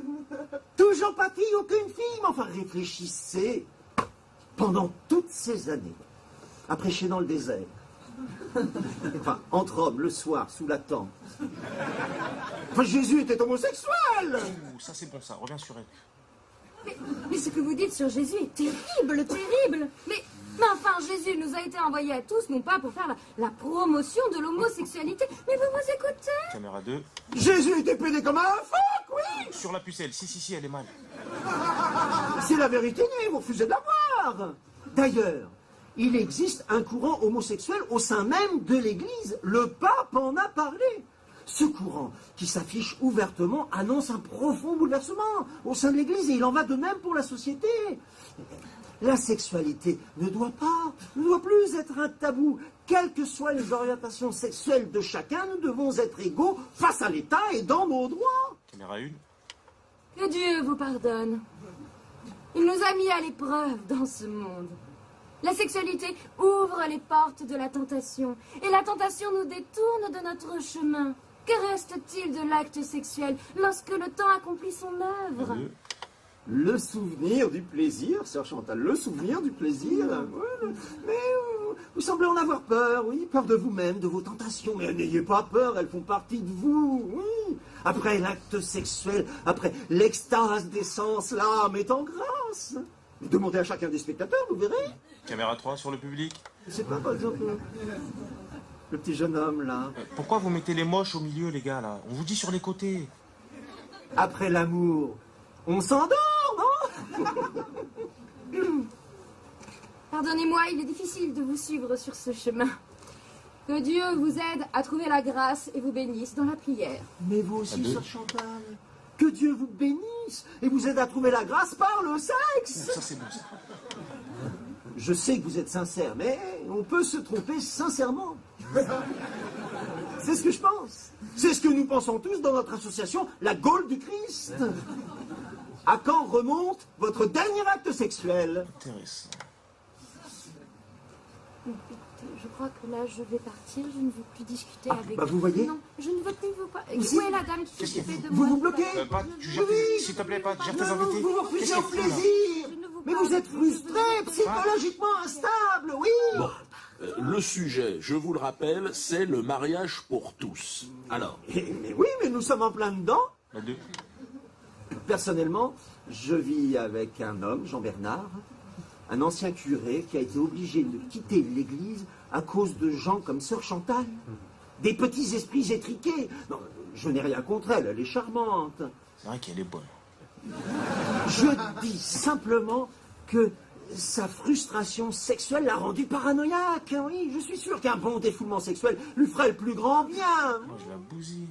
Toujours pas de fille, aucune fille. Mais enfin, réfléchissez. Pendant toutes ces années, à prêcher dans le désert, enfin, entre hommes, le soir, sous la tente. Enfin, Jésus était homosexuel. Ouh, ça c'est bon ça, reviens sur elle. Mais ce que vous dites sur Jésus est terrible. Mais enfin, Jésus nous a été envoyé à tous, non pas pour faire la promotion de l'homosexualité, mais vous vous écoutez? Caméra 2. Jésus était pédé comme un phoque, oui. Sur la pucelle, si, elle est mal. C'est la vérité, mais vous refusez de la voir. D'ailleurs, il existe un courant homosexuel au sein même de l'Église. Le pape en a parlé. Ce courant, qui s'affiche ouvertement, annonce un profond bouleversement au sein de l'Église, et il en va de même pour la société. La sexualité ne doit plus être un tabou. Quelles que soient les orientations sexuelles de chacun, nous devons être égaux face à l'État et dans nos droits. Caméra 1. Que Dieu vous pardonne. Il nous a mis à l'épreuve dans ce monde. La sexualité ouvre les portes de la tentation, et la tentation nous détourne de notre chemin. Que reste-t-il de l'acte sexuel lorsque le temps accomplit son œuvre? Le souvenir du plaisir, sœur Chantal, le souvenir du plaisir. Ouais, mais vous semblez en avoir peur, oui, peur de vous-même, de vos tentations. Mais n'ayez pas peur, elles font partie de vous, oui. Après l'acte sexuel, après l'extase des sens, l'âme est en grâce. Demandez à chacun des spectateurs, vous verrez. Caméra 3 sur le public. Je sais pas, par exemple, le petit jeune homme, là. Pourquoi vous mettez les moches au milieu, les gars, là? On vous dit sur les côtés. Après l'amour, on s'endort, non? Pardonnez-moi, il est difficile de vous suivre sur ce chemin. Que Dieu vous aide à trouver la grâce et vous bénisse dans la prière. Mais vous aussi, sœur Chantal. Que Dieu vous bénisse et vous aide à trouver la grâce par le sexe. Ça, c'est bon, ça. Je sais que vous êtes sincère, mais on peut se tromper sincèrement. C'est ce que je pense. C'est ce que nous pensons tous dans notre association, la Gaule du Christ. À quand remonte votre dernier acte sexuel? Intéressant. Je crois que là, je vais partir. Je ne veux plus discuter avec bah vous voyez. Non, je ne veux plus vous parler. Si. Où est la dame qui s'occupait de Vous moi? vous bloquez? Pat, tu gères Oui. s'il te plaît, Pat, gère tes Non, invités. vous refusez Qu'est-ce au qu'il fout, là? plaisir. Je ne vous Mais parle vous êtes plus, je frustré, veux- psychologiquement instable, oui. Bon, le sujet, je vous le rappelle, c'est le mariage pour tous. Alors, Mais oui, mais nous sommes en plein dedans. La 2. Personnellement, je vis avec un homme, Jean-Bernard, un ancien curé qui a été obligé de quitter l'église à cause de gens comme sœur Chantal. Des petits esprits étriqués. Non, je n'ai rien contre elle, elle est charmante. C'est vrai qu'elle est bonne. Je dis simplement que sa frustration sexuelle l'a rendu paranoïaque. Oui, je suis sûr qu'un bon défoulement sexuel lui ferait le plus grand bien. Moi, je la bousille.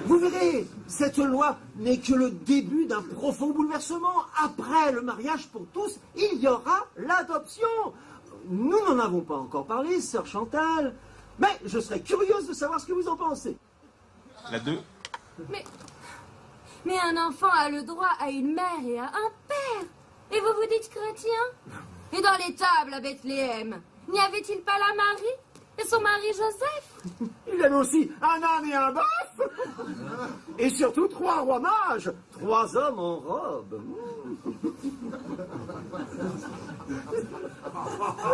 Vous verrez, cette loi n'est que le début d'un profond bouleversement. Après le mariage pour tous, il y aura l'adoption. Nous n'en avons pas encore parlé, sœur Chantal, mais je serais curieuse de savoir ce que vous en pensez. La 2. Mais un enfant a le droit à une mère et à un père. Et vous vous dites chrétien? Et dans l'étable à Bethléem, N'y avait-il pas la Marie et son mari Joseph? Il avait aussi un âne et un bœuf. Et surtout 3 rois mages, 3 hommes en robe.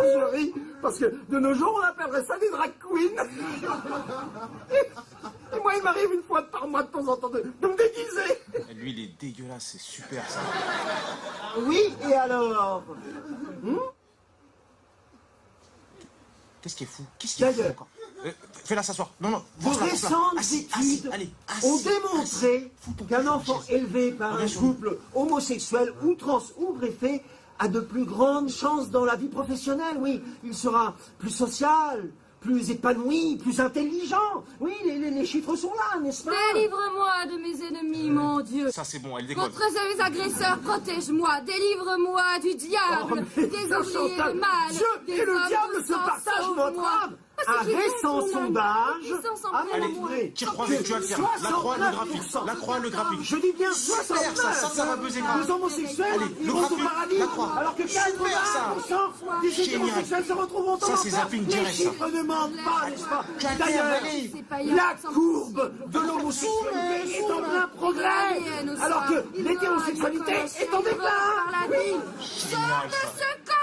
Je ris parce que de nos jours on appellerait ça des drag queens. Et moi il m'arrive une fois par mois de temps en temps de me déguiser. Et lui, il est dégueulasse, c'est super ça. Oui, et alors? Qu'est-ce qui est fou? Qu'est-ce qui est fou D'ailleurs. encore? Fais-la s'asseoir. Non, non. Vos pousse-la, pousse-la. récentes Assis, études allez, ont assis. démontré qu'un enfant élevé par un couple homosexuel ou trans ou greffé a de plus grandes chances dans la vie professionnelle, oui. Il sera plus social, plus épanoui, plus intelligent. Oui, les chiffres sont là, n'est-ce pas? délivre-moi de mes ennemis, mon Dieu. Ça, c'est bon, elle décolle. Contre ces agresseurs, protège-moi, délivre-moi du diable, mais des sœur ouvriers Chantal, du mal, Dieu des et le hommes diable de se sang, partagent notre sauve-moi. âme. Parce Un qu'il récent reste mon sondage Ils sont sans a prendre Allez, montré tire croisé, tu vas le faire. La croix, le graphique. 69%. La croix, le graphique. Je dis bien Super, 69. ça va buzzer grave. Les homosexuels Allez, le iront au graphique, paradis, la croix. alors que Super, 80% des Génial. homosexuels se retrouveront Ça, en c'est enfer. zapping Les direct, ça. chiffres ne mentent pas, n'est-ce pas? Quelle D'ailleurs, allez. C'est pas la sans courbe de l'homosexualité est en plein progrès, alors que l'hétérosexualité est en déclin. Oui. Génial, ça. ce corps.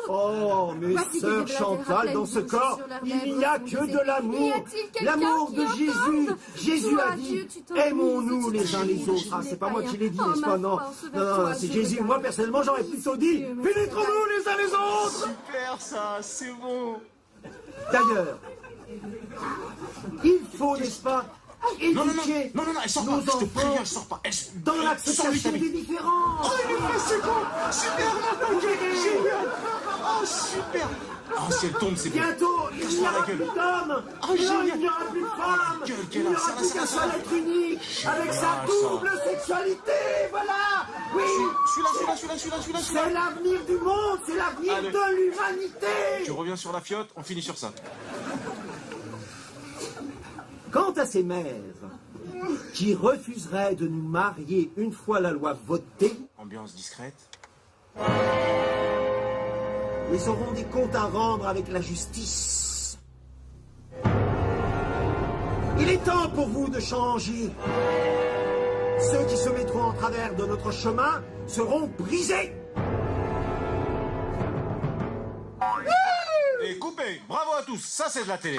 Oh, mais Voici sœur des Chantal, dans ce corps, il n'y a que de l'amour. Y a-t-il quelqu'un L'amour qui de Jésus. entende? Jésus a Toi, dit, Dieu, tu t'obliges, aimons-nous tu les uns les t'obliges, autres. je Ah, n'ai c'est pas pas moi rien. qui l'ai dit, Oh, n'est-ce ma pas? Non, force, vers non, toi, c'est je Jésus. regarde. Moi, personnellement, j'aurais plutôt dit, Dieu, mais pénétrons-nous les uns les autres. Super, ça, c'est bon. D'ailleurs, il faut, n'est-ce pas, Non, non, non, éduquer non, non, non, elle sort pas. nos Je te enfants préviens, elle sort pas. Elle... dans l'acceptation Sors-lui, des différences. Oh, il est fait, c'est bon. Super, Nathan, génial. Oh, super. Oh, si elle tombe, c'est bon. Bientôt, il n'y Casse-toi la aura gueule. plus d'hommes, Oh, il génial. n'y aura plus de femmes, gueule il qu'elle n'y a, aura ça, plus ça, qu'un ça. seul être unique, avec sa Génial, double sexualité, voilà. Oui, Celui-là. c'est l'avenir du monde, c'est l'avenir Allez. de l'humanité. Tu reviens sur la fiotte, on finit sur ça. Quant à ces mères qui refuseraient de nous marier une fois la loi votée, Ambiance discrète. ils auront des comptes à rendre avec la justice. Il est temps pour vous de changer. Ceux qui se mettront en travers de notre chemin seront brisés. Et coupé. Bravo à tous. Ça, c'est de la télé.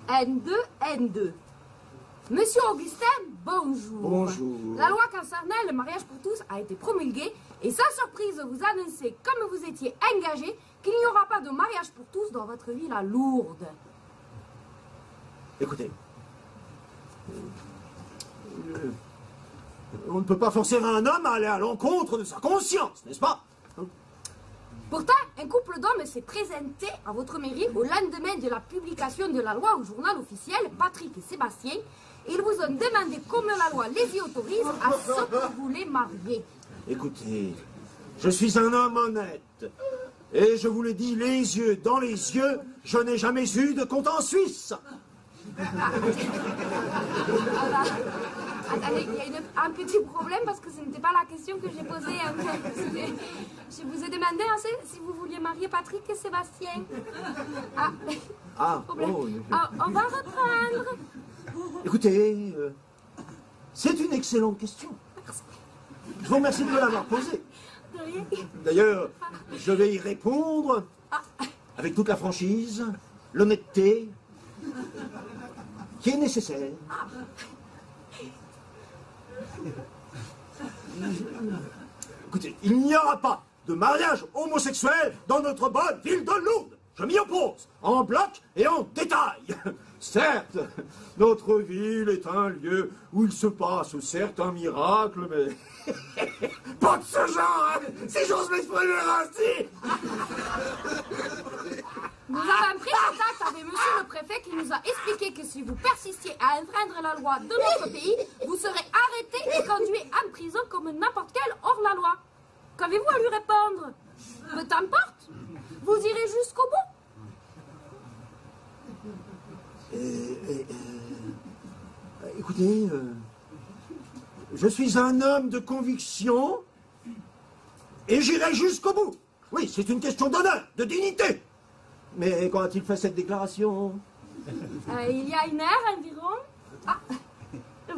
N2, N2. Monsieur Augustin, bonjour. Bonjour. La loi concernant le mariage pour tous a été promulguée et sans surprise, vous annoncez, comme vous étiez engagé, qu'il n'y aura pas de mariage pour tous dans votre ville à Lourdes. Écoutez, on ne peut pas forcer un homme à aller à l'encontre de sa conscience, n'est-ce pas? Pourtant, un couple d'hommes s'est présenté à votre mairie au lendemain de la publication de la loi au journal officiel, Patrick et Sébastien, et ils vous ont demandé comment la loi les y autorise à ce que vous les mariez. Écoutez, je suis un homme honnête. Et je vous le dis les yeux dans les yeux, je n'ai jamais eu de compte en Suisse. Attendez, il y a un petit problème parce que ce n'était pas la question que j'ai posée. Je vous ai demandé si vous vouliez marier Patrick et Sébastien. Problème. On va reprendre. Écoutez, c'est une excellente question. Je vous remercie de me l'avoir posée. D'ailleurs, je vais y répondre avec toute la franchise, l'honnêteté qui est nécessaire. Écoutez, il n'y aura pas de mariage homosexuel dans notre bonne ville de Lourdes. Je m'y oppose, en bloc et en détail. Certes, notre ville est un lieu où il se passe certains miracles, mais pas de ce genre, hein, si j'ose m'exprimer ainsi. Nous avons pris contact avec monsieur le préfet qui nous a expliqué que si vous persistiez à enfreindre la loi de notre pays, vous serez arrêté et conduit en prison comme n'importe quel hors-la-loi. Qu'avez-vous à lui répondre? Peu importe, vous irez jusqu'au bout. Écoutez, je suis un homme de conviction et j'irai jusqu'au bout. Oui, c'est une question d'honneur, de dignité. Mais quand a-t-il fait cette déclaration? Il y a une heure environ.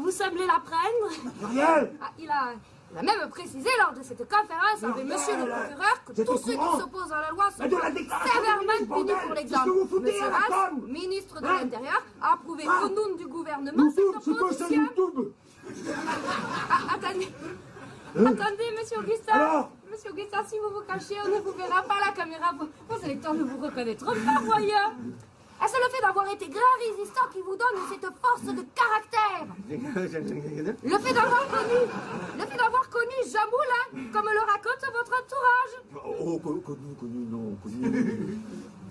Vous semblez l'apprendre. Muriel! Il a même précisé lors de cette conférence avec monsieur le procureur que tous ceux qui s'opposent à la loi sont sévèrement punis pour l'exemple. Monsieur Haas, ministre de l'Intérieur, a approuvé au nom du gouvernement cette opposition. Attendez, monsieur Augustin. Monsieur Augustin, si vous vous cachez, on ne vous verra pas à la caméra. Vos électeurs ne vous reconnaîtront pas, voyons. C'est le fait d'avoir été grand résistant qui vous donne cette force de caractère. Le fait d'avoir connu Jean Moulin, comme le raconte votre entourage. Oh, connu, non, connu.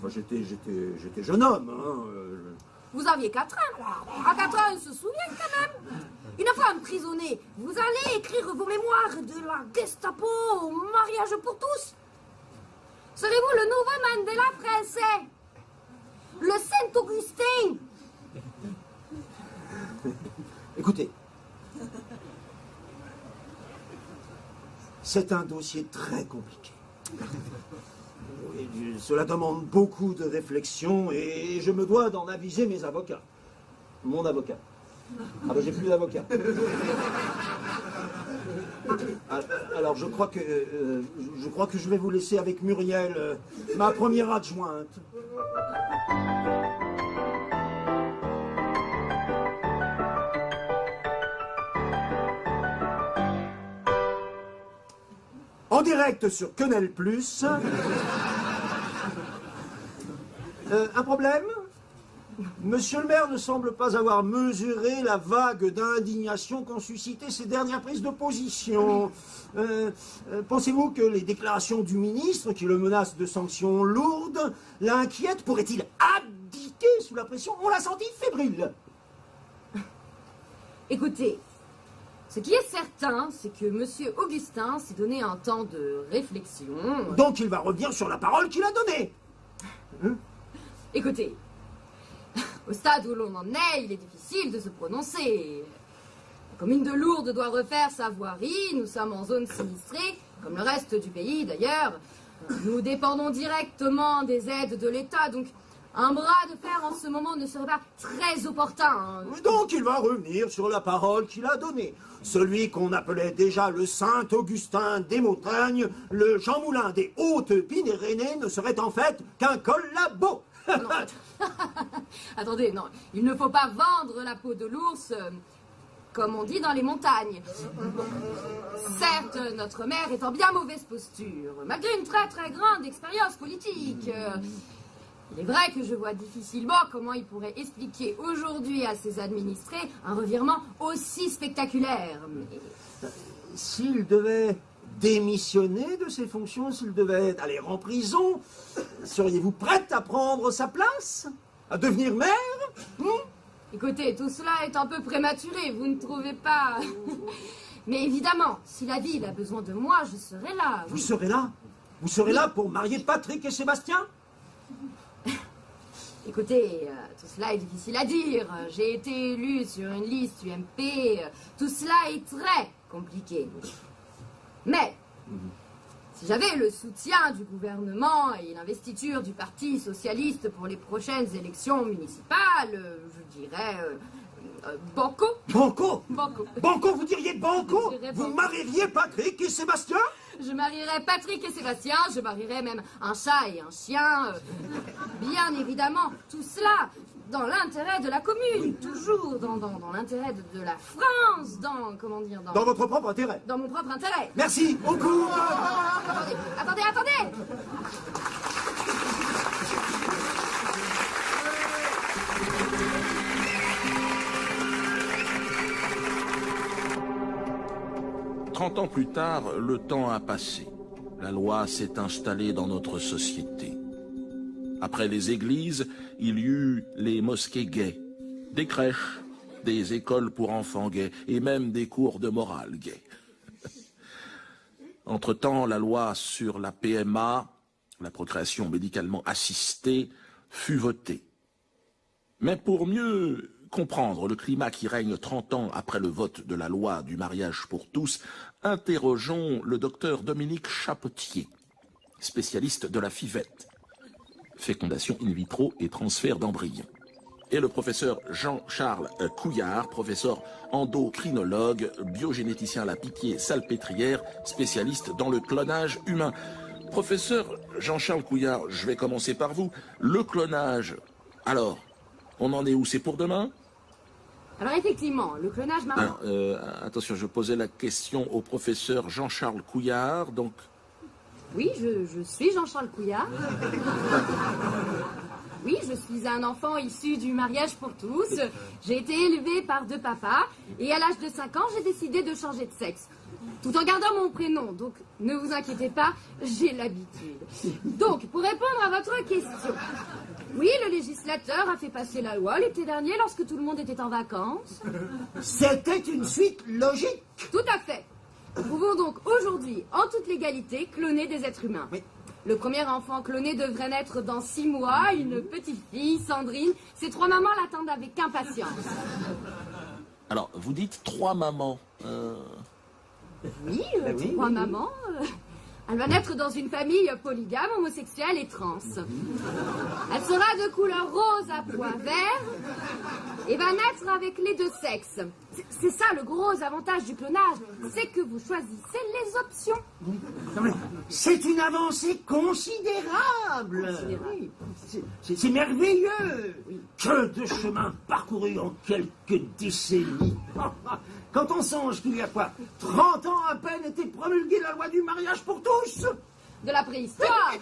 Enfin, j'étais jeune homme, hein. Vous aviez 4 ans. À 4 ans, on se souvient quand même. Une fois emprisonné, vous allez écrire vos mémoires de la Gestapo au mariage pour tous. Serez-vous le nouveau Mandela français? Le Saint-Augustin. Écoutez, c'est un dossier très compliqué. Et cela demande beaucoup de réflexion et je me dois d'en aviser mes avocats. Mon avocat. Ah ben j'ai plus d'avocat. Alors je crois que je vais vous laisser avec Muriel, ma première adjointe. En direct sur Canal+. Un problème? Monsieur le maire ne semble pas avoir mesuré la vague d'indignation qu'ont suscité ces dernières prises de position. Pensez-vous que les déclarations du ministre, qui le menace de sanctions lourdes, l'inquiètent? Pourrait-il abdiquer sous la pression? On l'a senti fébrile. Écoutez, ce qui est certain, c'est que monsieur Augustin s'est donné un temps de réflexion. Donc il va revenir sur la parole qu'il a donnée. Écoutez, au stade où l'on en est, il est difficile de se prononcer. La commune de Lourdes doit refaire sa voirie, nous sommes en zone sinistrée, comme le reste du pays d'ailleurs. Nous dépendons directement des aides de l'État, donc un bras de fer en ce moment ne serait pas très opportun. Donc il va revenir sur la parole qu'il a donnée. Celui qu'on appelait déjà le Saint-Augustin des montagnes, le Jean Moulin des Hautes-Pyrénées ne serait en fait qu'un collabo. Non, attendez, non, il ne faut pas vendre la peau de l'ours, comme on dit dans les montagnes. Certes, notre mère est en bien mauvaise posture, malgré une très très grande expérience politique. Il est vrai que je vois difficilement comment il pourrait expliquer aujourd'hui à ses administrés un revirement aussi spectaculaire. Mais... S'il devait démissionner de ses fonctions, s'il devait aller en prison, seriez-vous prête à prendre sa place? À devenir maire? Écoutez, tout cela est un peu prématuré, vous ne trouvez pas? Mais évidemment, si la ville a besoin de moi, je serai là. Vous serez là? Vous serez là pour marier Patrick et Sébastien? Écoutez, tout cela est difficile à dire. J'ai été élu sur une liste UMP. Tout cela est très compliqué. Mais, si j'avais le soutien du gouvernement et l'investiture du Parti socialiste pour les prochaines élections municipales, je dirais... banco. Banco? Banco. Banco, vous diriez banco? Je dirais Vous banco. marieriez Patrick et Sébastien? Je marierais Patrick et Sébastien, je marierais même un chat et un chien. Bien évidemment, tout cela dans l'intérêt de la commune, toujours dans l'intérêt de la France, Dans votre propre intérêt. dans mon propre intérêt. Merci, au cours. Attendez. Trente ans plus tard, le temps a passé. La loi s'est installée dans notre société. Après les églises, il y eut les mosquées gays, des crèches, des écoles pour enfants gays et même des cours de morale gays. Entre-temps, la loi sur la PMA, la procréation médicalement assistée, fut votée. Mais pour mieux comprendre le climat qui règne 30 ans après le vote de la loi du mariage pour tous, interrogeons le docteur Dominique Chapotier, spécialiste de la FIVette, fécondation in vitro et transfert d'embryons, et le professeur Jean-Charles Couillard, professeur endocrinologue, biogénéticien à la Pitié-Salpêtrière, spécialiste dans le clonage humain. Professeur Jean-Charles Couillard, je vais commencer par vous. Le clonage, alors, on en est où? C'est pour demain? Alors effectivement, le clonage maman... Attention, je posais la question au professeur Jean-Charles Couillard, donc... Oui, je suis Jean-Charles Couillard. Oui, je suis un enfant issu du mariage pour tous. J'ai été élevé par deux papas et à l'âge de 5 ans, j'ai décidé de changer de sexe. Tout en gardant mon prénom, donc ne vous inquiétez pas, j'ai l'habitude. Donc, pour répondre à votre question, oui, le législateur a fait passer la loi l'été dernier lorsque tout le monde était en vacances. C'était une suite logique. Tout à fait. Nous pouvons donc aujourd'hui, en toute légalité, cloner des êtres humains. Oui. Le premier enfant cloné devrait naître dans 6 mois, une petite fille, Sandrine. Ses 3 mamans l'attendent avec impatience. Alors, vous dites 3 mamans. Oui, oui, 3 oui. mamans. Elle va naître dans une famille polygame, homosexuelle et trans. Elle sera de couleur rose à pois vert et va naître avec les deux sexes. C'est ça le gros avantage du clonage, c'est que vous choisissez les options. Non, mais c'est une avancée considérable. Oui, c'est merveilleux. Que de chemin parcouru en quelques décennies. Quand on songe qu'il y a quoi, 30 ans à peine était promulguée la loi du mariage pour tous. De la préhistoire.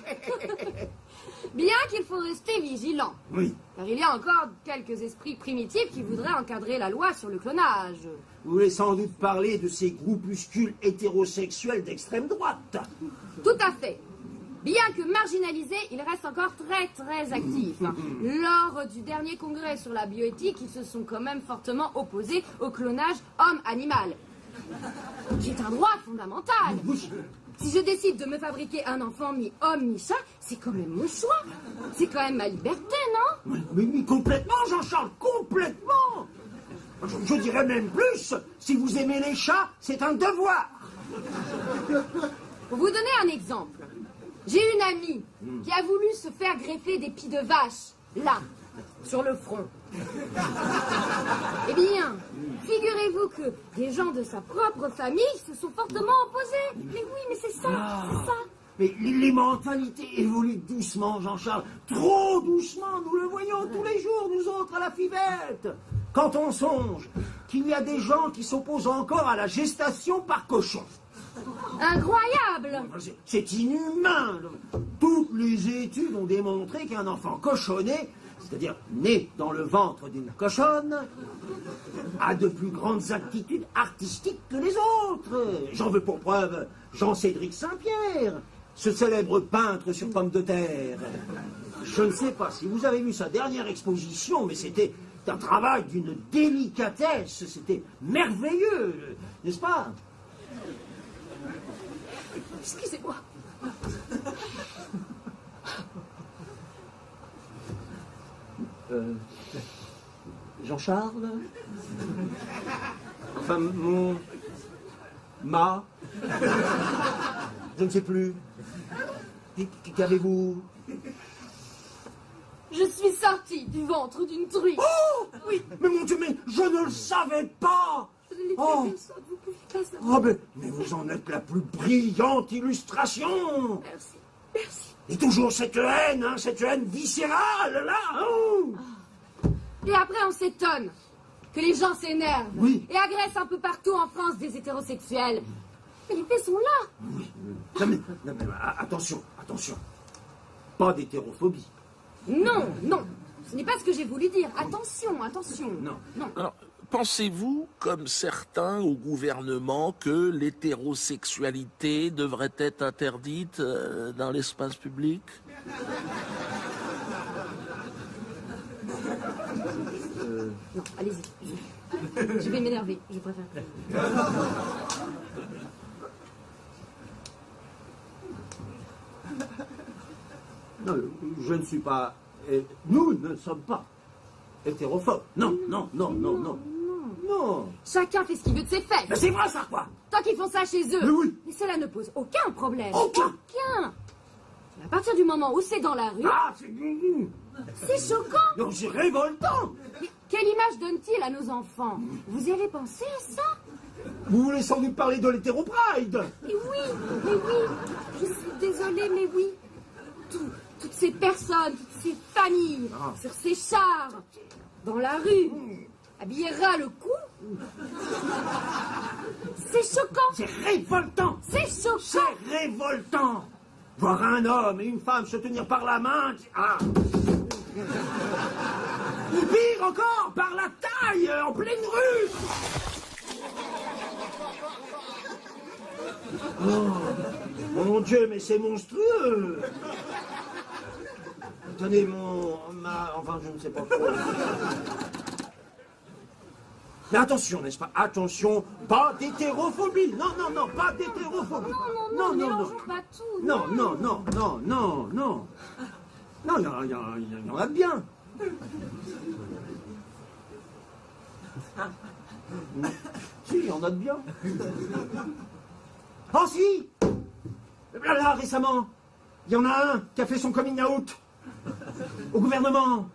Bien qu'il faut rester vigilant. Oui. Car il y a encore quelques esprits primitifs qui voudraient encadrer la loi sur le clonage. Vous voulez sans doute parler de ces groupuscules hétérosexuels d'extrême droite. Tout à fait. Bien que marginalisé, il reste encore très très actif. Lors du dernier congrès sur la bioéthique, ils se sont quand même fortement opposés au clonage homme-animal, qui est un droit fondamental. Si je décide de me fabriquer un enfant mi-homme, mi-chat, c'est quand même mon choix. C'est quand même ma liberté, non? Mais complètement, Jean-Charles, complètement. Je dirais même plus, si vous aimez les chats, c'est un devoir. Pour vous donner un exemple, j'ai une amie qui a voulu se faire greffer des pieds de vache, là, sur le front. Eh bien, figurez-vous que des gens de sa propre famille se sont fortement opposés. Mais oui, mais c'est ça, c'est ça. Mais les mentalités évoluent doucement, Jean-Charles. Trop doucement, nous le voyons tous les jours, nous autres, à la Fivette. Quand on songe qu'il y a des gens qui s'opposent encore à la gestation par cochon. Incroyable! C'est inhumain. Toutes les études ont démontré qu'un enfant cochonné, c'est-à-dire né dans le ventre d'une cochonne, a de plus grandes aptitudes artistiques que les autres. J'en veux pour preuve Jean-Cédric Saint-Pierre, ce célèbre peintre sur pommes de terre. Je ne sais pas si vous avez vu sa dernière exposition, mais c'était un travail d'une délicatesse, c'était merveilleux, n'est-ce pas? Excusez-moi. Jean-Charles? Enfin, je ne sais plus. Qu'avez-vous? Je suis sortie du ventre d'une truie. Oh! Oui, mais mon Dieu, mais je ne le savais pas! Je l'ai fait, Oh! personne, vous pouvez pas savoir. Oh, mais vous en êtes la plus brillante illustration! Merci, merci. Et toujours cette haine viscérale, là! Hein? Et après, on s'étonne que les gens s'énervent Oui. et agressent un peu partout en France des hétérosexuels. Mais les faits sont là. Oui. Non, mais, attention. Pas d'hétérophobie. Non, non. Ce n'est pas ce que j'ai voulu dire. Attention. Non. Alors, pensez-vous, comme certains au gouvernement, que l'hétérosexualité devrait être interdite dans l'espace public? Non, allez-y. Je vais m'énerver, je préfère. Non, je ne suis pas... nous ne sommes pas hétérophobes. Non. Chacun fait ce qu'il veut de ses fesses. Mais c'est vrai, ça, quoi! Tant qu'ils font ça chez eux. Mais oui. Mais cela ne pose aucun problème. Aucun. À partir du moment où c'est dans la rue, Ah, c'est choquant. non, c'est révoltant! Mais quelle image donne-t-il à nos enfants? Vous y avez pensé à ça? Vous voulez sans doute parler de l'hétéro-pride? Mais oui, je suis désolée, mais oui. Toutes ces personnes, toutes ces familles, sur ces chars, dans la rue, habillées ras le cou. C'est choquant. C'est révoltant! C'est choquant. C'est révoltant! Voir un homme et une femme se tenir par la main... Ah. Ou pire encore, par la taille, en pleine rue! Oh, mon Dieu, mais c'est monstrueux! Tenez enfin, je ne sais pas quoi. Mais attention, n'est-ce pas? Attention, pas d'hétérophobie! Non, pas d'hétérophobie! Non, mélangeons pas tout. Non, il y en a de bien. Si, il y en a de bien. Oh si! Là, récemment, il y en a un qui a fait son coming out au gouvernement.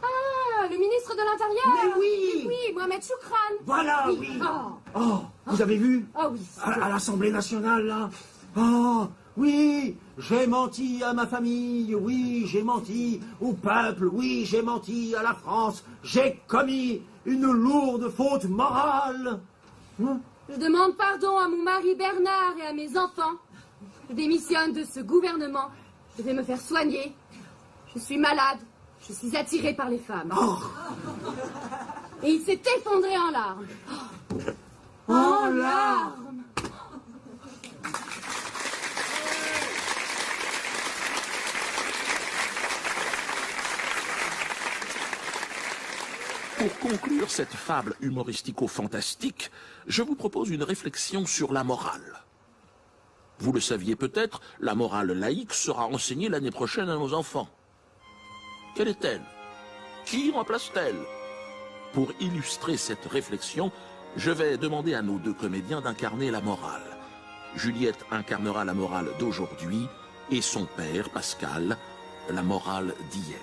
Ah, le ministre de l'Intérieur. Mais oui. Oui, Mohamed Choukran. Voilà, oui. Oh, vous avez vu? Ah oui. À l'Assemblée nationale, là. Oh, oui, j'ai menti à ma famille, oui, j'ai menti au peuple, oui, j'ai menti à la France, j'ai commis une lourde faute morale. Je demande pardon à mon mari Bernard et à mes enfants. Je démissionne de ce gouvernement. Je vais me faire soigner. Je suis malade. Je suis attirée par les femmes. Oh. Et il s'est effondré en larmes. En larmes. Pour conclure cette fable humoristico-fantastique, je vous propose une réflexion sur la morale. Vous le saviez peut-être, la morale laïque sera enseignée l'année prochaine à nos enfants. Quelle est-elle? Qui remplace-t-elle? Pour illustrer cette réflexion, je vais demander à nos deux comédiens d'incarner la morale. Juliette incarnera la morale d'aujourd'hui et son père, Pascal, la morale d'hier.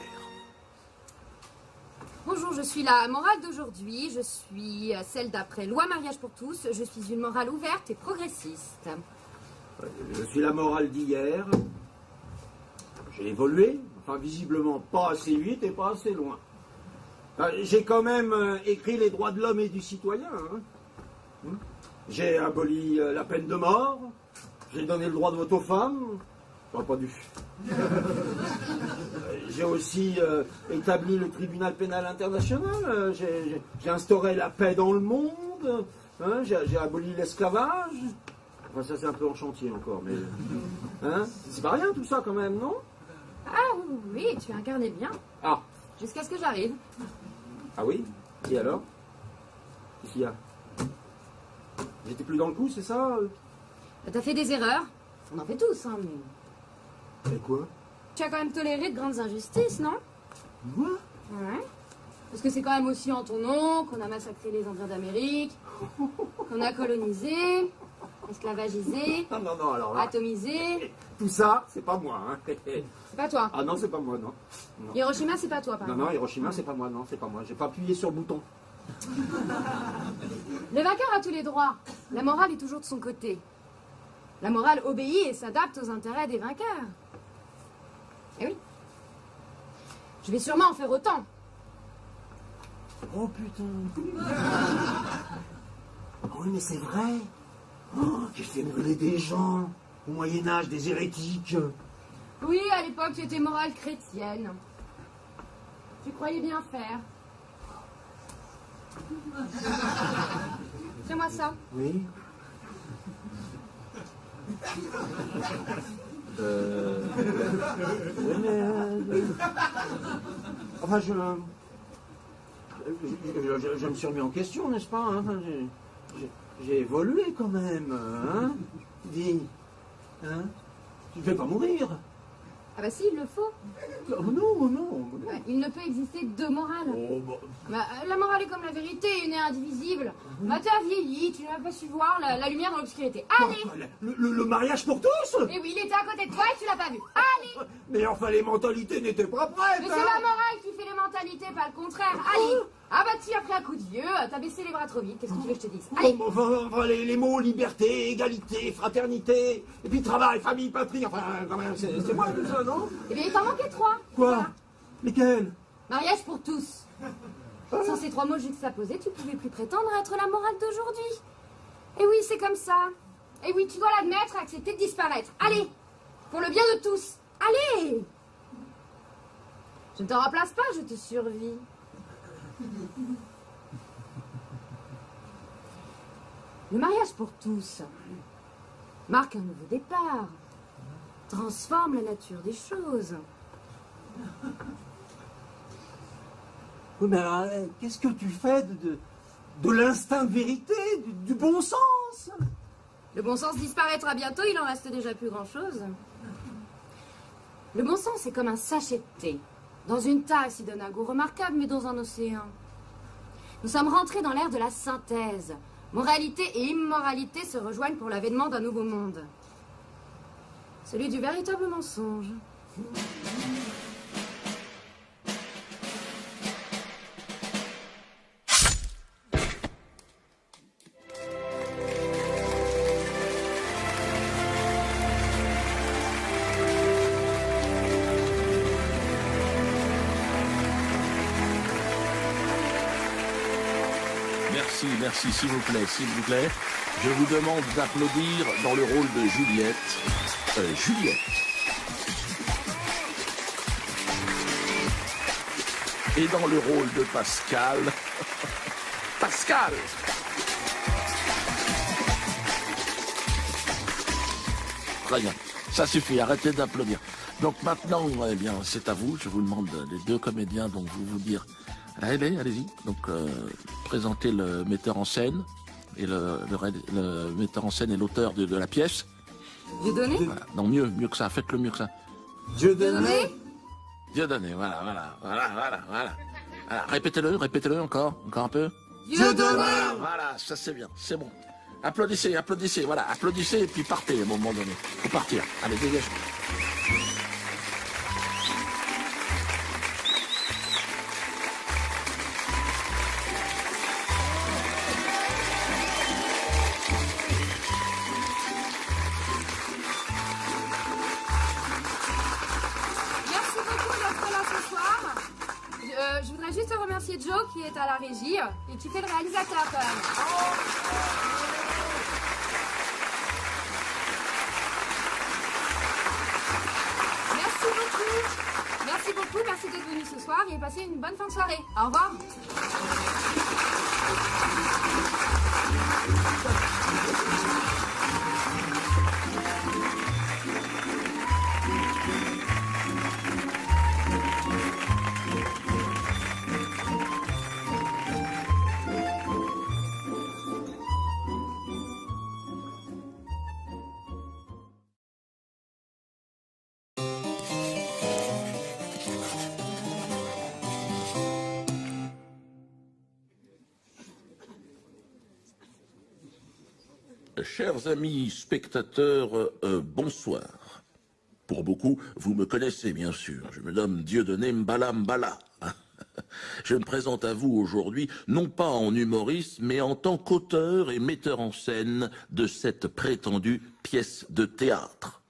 Bonjour, je suis la morale d'aujourd'hui. Je suis celle d'après Loi Mariage pour tous. Je suis une morale ouverte et progressiste. Je suis la morale d'hier. J'ai évolué, enfin visiblement pas assez vite et pas assez loin. J'ai quand même écrit les droits de l'homme et du citoyen. Hein. J'ai aboli la peine de mort. J'ai donné le droit de vote aux femmes. J'aurais pas dû. J'ai aussi établi le tribunal pénal international. J'ai instauré la paix dans le monde. Hein. J'ai aboli l'esclavage. Enfin, ça, c'est un peu en chantier encore, mais... Hein, c'est pas rien, tout ça, quand même, non? Ah oui, tu incarnais bien. Ah. Jusqu'à ce que j'arrive. Ah oui? Et alors? Qu'est-ce qu'il y a? J'étais plus dans le coup, c'est ça? T'as fait des erreurs. On en fait tous, hein, mais... Et quoi? Tu as quand même toléré de grandes injustices, non? Quoi? Ouais. Parce que c'est quand même aussi en ton nom qu'on a massacré les Indiens d'Amérique, qu'on a colonisé, esclavagisé, Non, alors là... atomisé. Tout ça, c'est pas moi, hein. C'est pas toi. Ah non, c'est pas moi, non. Hiroshima, c'est pas toi, par exemple. Non, Hiroshima, c'est pas moi, non, c'est pas moi. J'ai pas appuyé sur le bouton. Le vainqueur a tous les droits. La morale est toujours de son côté. La morale obéit et s'adapte aux intérêts des vainqueurs. Eh oui. Je vais sûrement en faire autant. Oh putain. Ah oui, mais c'est vrai. Oh, j'ai fait brûler des gens. Au Moyen-Âge, des hérétiques. Oui, à l'époque, tu étais morale chrétienne. Tu croyais bien faire. Fais-moi ça. Oui. Oui, mais... Enfin, je me suis remis en question, n'est-ce pas, hein? J'ai évolué quand même, hein? Dis, hein? Je vais pas mourir. Ah bah si, il le faut. Oh, non. Il ne peut exister deux morales. Oh, bah, Bah, la morale est comme la vérité, une est indivisible. Bah t'as vieilli, tu n'as pas su voir la lumière dans l'obscurité. Allez! le mariage pour tous? Et oui, il était à côté de toi et tu l'as pas vu. Allez! Mais enfin, les mentalités n'étaient pas prêtes. Mais c'est la morale qui fait les mentalités, pas le contraire. Allez! Ah bah tu as pris un coup de vieux, t'as baissé les bras trop vite, qu'est-ce que tu veux que je te dise? Allez! Enfin, les mots liberté, égalité, fraternité, et puis travail, famille, patrie, enfin, quand même, c'est moi tout ça, non? Eh bien, il t'en manquait trois. Quoi? Voilà. Lesquels? Mariage pour tous. Sans ces trois mots juxtaposés, tu pouvais plus prétendre être la morale d'aujourd'hui. Et oui, c'est comme ça. Et oui, tu dois l'admettre et accepter de disparaître. Allez! Pour le bien de tous. Allez! Je ne te remplace pas, je te survis. Le mariage pour tous marque un nouveau départ, transforme la nature des choses. Oui, mais qu'est-ce que tu fais de l'instinct de vérité, du bon sens? Le bon sens disparaîtra bientôt, il en reste déjà plus grand-chose. Le bon sens est comme un sachet de thé. Dans une tasse, il donne un goût remarquable, mais dans un océan. Nous sommes rentrés dans l'ère de la synthèse. Moralité et immoralité se rejoignent pour l'avènement d'un nouveau monde. Celui du véritable mensonge. Merci, s'il vous plaît. Je vous demande d'applaudir dans le rôle de Juliette. Juliette. Et dans le rôle de Pascal. Pascal. Très bien. Ça suffit, arrêtez d'applaudir. Donc maintenant, eh bien, c'est à vous. Je vous demande, les deux comédiens, donc vous dire... Allez-y. Donc, présentez le metteur en scène et le metteur en scène et l'auteur de la pièce. Dieudonné? Voilà. Non, mieux que ça. Faites-le mieux que ça. Dieudonné? Dieudonné, voilà. Répétez-le encore un peu. Dieudonné! Voilà, ça c'est bien, c'est bon. Applaudissez, voilà, applaudissez et puis partez à un moment donné. Faut partir. Allez, dégage. c'est Joe qui est à la régie et qui fait le réalisateur quand même. Merci beaucoup, merci d'être venu ce soir et passez une bonne fin de soirée. Au revoir. Chers amis spectateurs, bonsoir. Pour beaucoup, vous me connaissez bien sûr. Je me nomme Dieudonné Mbala Mbala. Je me présente à vous aujourd'hui, non pas en humoriste, mais en tant qu'auteur et metteur en scène de cette prétendue pièce de théâtre.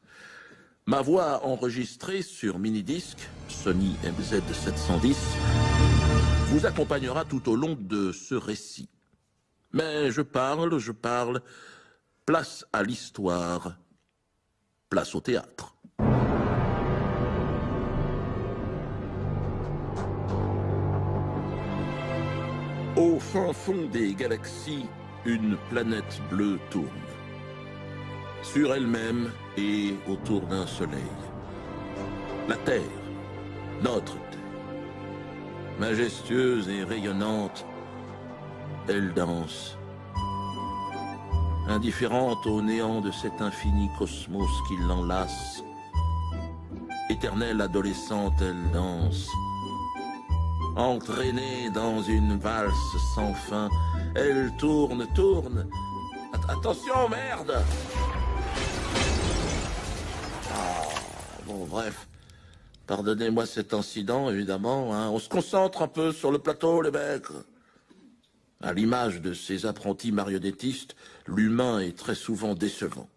Ma voix enregistrée sur mini-disque, Sony MZ710, vous accompagnera tout au long de ce récit. Mais je parle, place à l'histoire, place au théâtre. Au fin fond des galaxies, une planète bleue tourne. Sur elle-même et autour d'un soleil. La Terre, notre Terre. Majestueuse et rayonnante, elle danse. Indifférente au néant de cet infini cosmos qui l'enlace. Éternelle adolescente, elle danse. Entraînée dans une valse sans fin, elle tourne. Attention, merde! Bon, bref. Pardonnez-moi cet incident, évidemment. Hein. On se concentre un peu sur le plateau, les mecs. À l'image de ces apprentis marionnettistes, l'humain est très souvent décevant.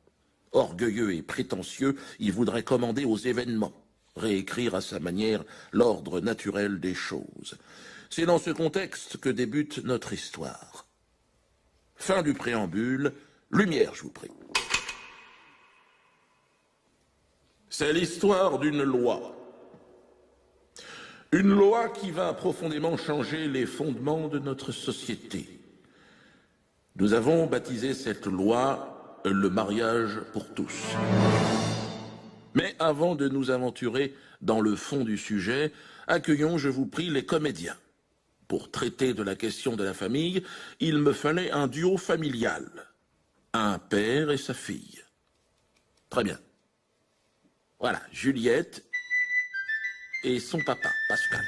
Orgueilleux et prétentieux, il voudrait commander aux événements, réécrire à sa manière l'ordre naturel des choses. C'est dans ce contexte que débute notre histoire. Fin du préambule, lumière, je vous prie. C'est l'histoire d'une loi. Une loi qui va profondément changer les fondements de notre société. Nous avons baptisé cette loi le mariage pour tous. Mais avant de nous aventurer dans le fond du sujet, accueillons, je vous prie, les comédiens. Pour traiter de la question de la famille, il me fallait un duo familial. Un père et sa fille. Très bien. Voilà, Juliette et son papa, Pascal.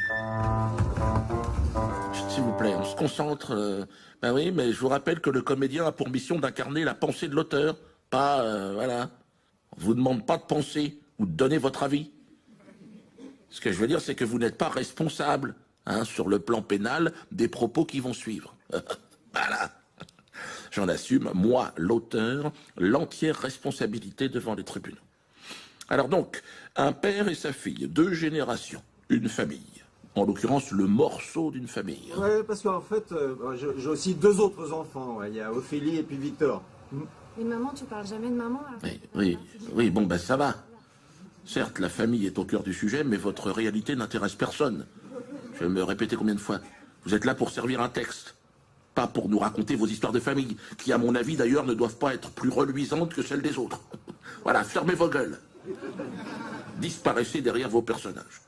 S'il vous plaît, on se concentre. Ben oui, mais je vous rappelle que le comédien a pour mission d'incarner la pensée de l'auteur. Pas, voilà. On ne vous demande pas de penser ou de donner votre avis. Ce que je veux dire, c'est que vous n'êtes pas responsable, hein, sur le plan pénal, des propos qui vont suivre. Voilà. J'en assume, moi, l'auteur, l'entière responsabilité devant les tribunaux. Alors donc, un père et sa fille, 2 générations, une famille. En l'occurrence, le morceau d'une famille. Hein. Ouais, parce qu'en fait, j'ai aussi 2 autres enfants. Ouais. Il y a Ophélie et puis Victor. Mais maman, tu parles jamais de maman alors. Oui, bon, ben ça va. Certes, la famille est au cœur du sujet, mais votre réalité n'intéresse personne. Je vais me répéter combien de fois. Vous êtes là pour servir un texte. Pas pour nous raconter vos histoires de famille, qui, à mon avis, d'ailleurs, ne doivent pas être plus reluisantes que celles des autres. Voilà, fermez vos gueules. Disparaissez derrière vos personnages.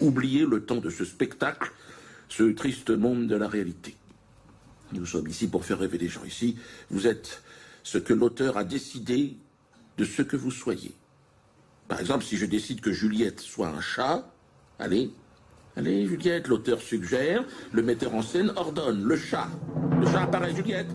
Oubliez le temps de ce spectacle, ce triste monde de la réalité. Nous sommes ici pour faire rêver les gens. Ici, vous êtes ce que l'auteur a décidé de ce que vous soyez. Par exemple, si je décide que Juliette soit un chat, allez, Juliette, l'auteur suggère, le metteur en scène ordonne, le chat. Le chat apparaît, Juliette.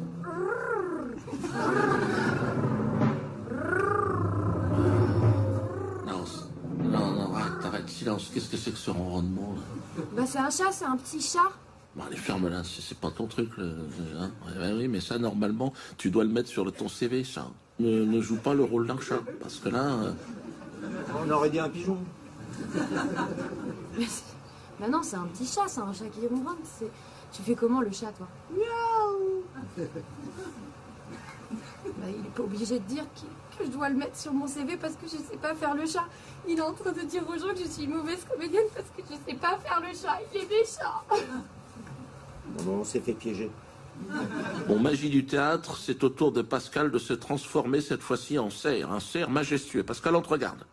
Non, arrête, silence. Qu'est-ce que c'est que ce ronronnement là? Bah c'est un chat, c'est un petit chat. Bon, allez, ferme-la, c'est pas ton truc. Hein. Oui, mais ça, normalement, tu dois le mettre sur ton CV, ça. Ne joue pas le rôle d'un chat, parce que là... On aurait dit un pigeon. Bah non, c'est un petit chat, c'est un chat qui ronronne. Tu fais comment le chat, toi? Miaou. Bah, il est pas obligé de dire que je dois le mettre sur mon CV parce que je sais pas faire le chat. Il est en train de dire aux gens que je suis une mauvaise comédienne parce que je sais pas faire le chat. Il est méchant. Non, on s'est fait piéger. Bon, magie du théâtre, c'est au tour de Pascal de se transformer cette fois-ci en cerf, un cerf majestueux. Pascal, on te regarde.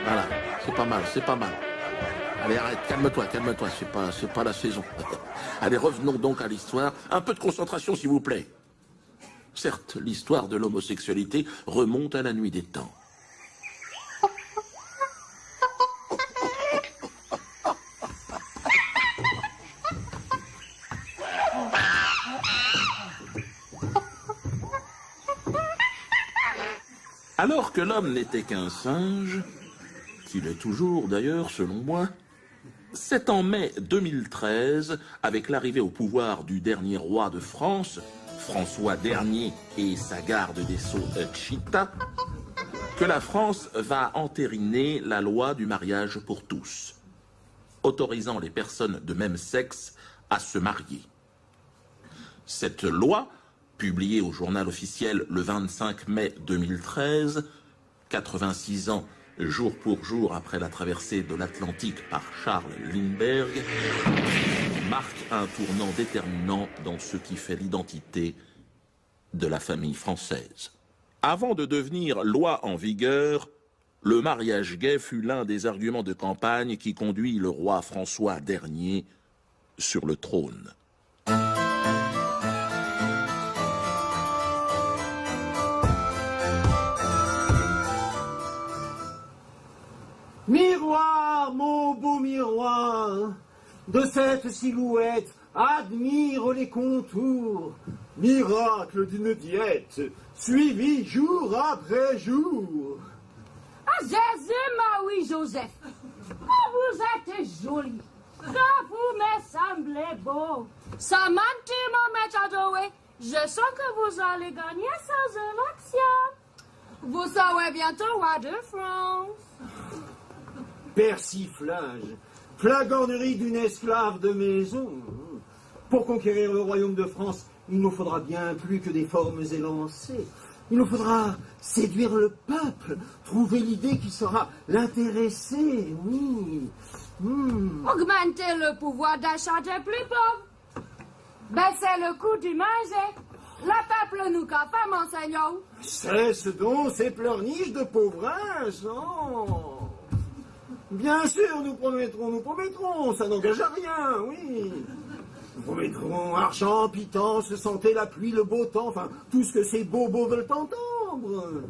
Voilà, c'est pas mal, c'est pas mal. Allez, arrête, calme-toi, calme-toi, c'est pas la saison. Allez, revenons donc à l'histoire. Un peu de concentration, s'il vous plaît. Certes, l'histoire de l'homosexualité remonte à la nuit des temps. Alors que l'homme n'était qu'un singe, qu'il est toujours d'ailleurs selon moi, c'est en mai 2013, avec l'arrivée au pouvoir du dernier roi de France, François Dernier et sa garde des sceaux Chita, que la France va entériner la loi du mariage pour tous, autorisant les personnes de même sexe à se marier. Cette loi, publiée au journal officiel le 25 mai 2013, 86 ans jour pour jour après la traversée de l'Atlantique par Charles Lindbergh, marque un tournant déterminant dans ce qui fait l'identité de la famille française. Avant de devenir loi en vigueur, le mariage gay fut l'un des arguments de campagne qui conduit le roi François Dernier sur le trône. Miroir, mon beau miroir, de cette silhouette, admire les contours. Miracle d'une diète, suivi jour après jour. Ah, Jésus, ma oui, Joseph. Oh, vous êtes joli. Quand vous me semblez beau. Samantha, mon adoré, je sens que vous allez gagner sans élection. Vous serez bientôt roi de France. Persiflage, flagornerie d'une esclave de maison. Pour conquérir le royaume de France, il nous faudra bien plus que des formes élancées. Il nous faudra séduire le peuple, trouver l'idée qui saura l'intéresser, oui. Augmenter le pouvoir d'achat des plus pauvres. Baisser le coût du manger. Le peuple nous fait, monseigneur. Cesse donc ces pleurniches de pauvrage, non. Bien sûr, nous promettrons, ça n'engage à rien, oui. Nous promettrons argent, pitance, santé, la pluie, le beau temps, enfin, tout ce que ces bobos veulent entendre.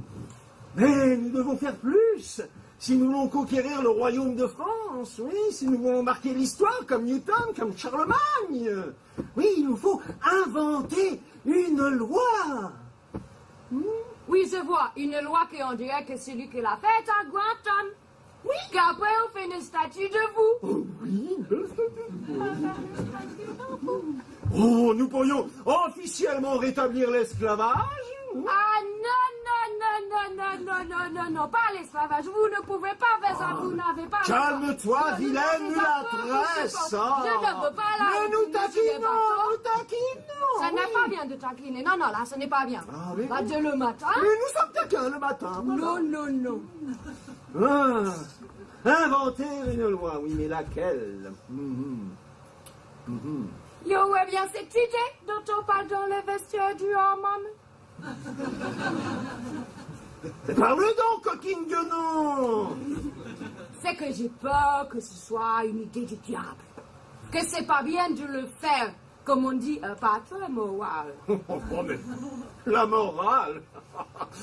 Mais nous devons faire plus, si nous voulons conquérir le royaume de France, oui, si nous voulons marquer l'histoire comme Newton, comme Charlemagne. Oui, il nous faut inventer une loi. Oui, je vois, une loi qui on dirait que celui qui l'a faite à Guantanamo. Oui, qu'après on fait une statue de vous. Oh oui, oh, nous pourrions officiellement rétablir l'esclavage. Ah non, pas l'esclavage. Vous ne pouvez pas faire ça, vous n'avez pas... Calme-toi, vilaine mulâtresse. Je ne veux pas la... Mais nous taquinons. Ça n'est pas bien de taquiner. Non, là, ce n'est pas bien. Ah, mais Pas de le matin. Mais nous sommes taquins le matin. Voilà. Non. Ah, inventer une loi, oui, mais laquelle? Yo, ouais, bien cette idée dont on parle dans les vestiaires du hammam. Parle donc, coquine guenon. C'est que j'ai peur que ce soit une idée du diable. Que c'est pas bien de le faire, comme on dit, pas très moral. Oh, mais la morale,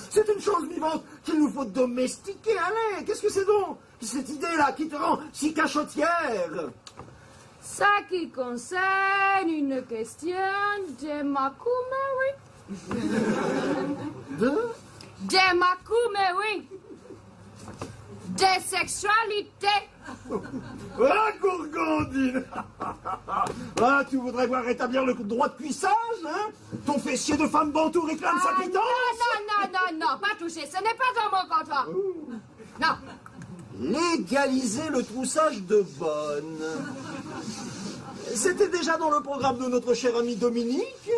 c'est une chose vivante qu'il nous faut domestiquer. Allez, qu'est-ce que c'est donc cette idée-là qui te rend si cachotière? Ça qui concerne une question de macoumerie. De macoumerie. De sexualité. Ah, gourgandine. Ah, tu voudrais voir rétablir le droit de cuissage, hein? Ton fessier de femme bantou réclame sa pitance. Non, pas toucher, ce n'est pas dans mon contrat. Non. légaliser le troussage de bonnes. C'était déjà dans le programme de notre cher ami Dominique.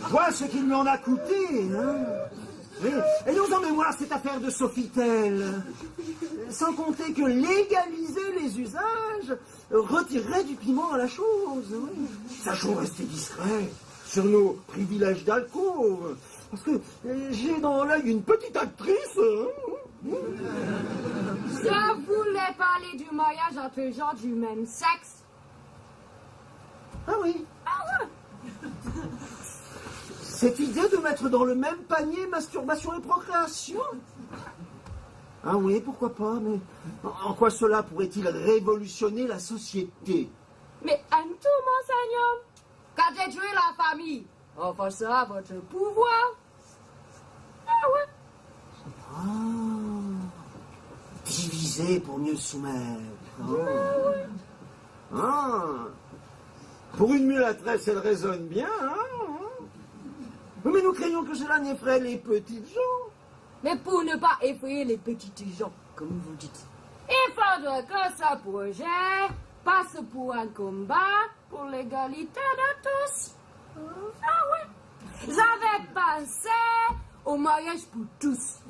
Vois ce qu'il lui en a coûté, hein. Oui. Ayons en mémoire cette affaire de Sofitel. Sans compter que légaliser les usages retirerait du piment à la chose. Oui. Sachons rester discrets sur nos privilèges d'alcool. Parce que j'ai dans l'œil une petite actrice. Ça voulait parler du mariage entre gens du même sexe. Ah oui. Ah ouais. Cette idée de mettre dans le même panier masturbation et procréation? Ah oui, pourquoi pas, mais en quoi cela pourrait-il révolutionner la société? Mais en tout, monseigneur, quand détruire la famille, on forcera votre pouvoir. Ah ouais. Ah, diviser pour mieux soumettre. Oh. Ah, pour une mulâtresse, elle raisonne bien, hein? Mais nous craignons que cela n'effraie les petites gens. Mais pour ne pas effrayer les petites gens, comme vous dites, il faudrait que ce projet passe pour un combat pour l'égalité de tous. Ah ouais. J'avais pensé au mariage pour tous.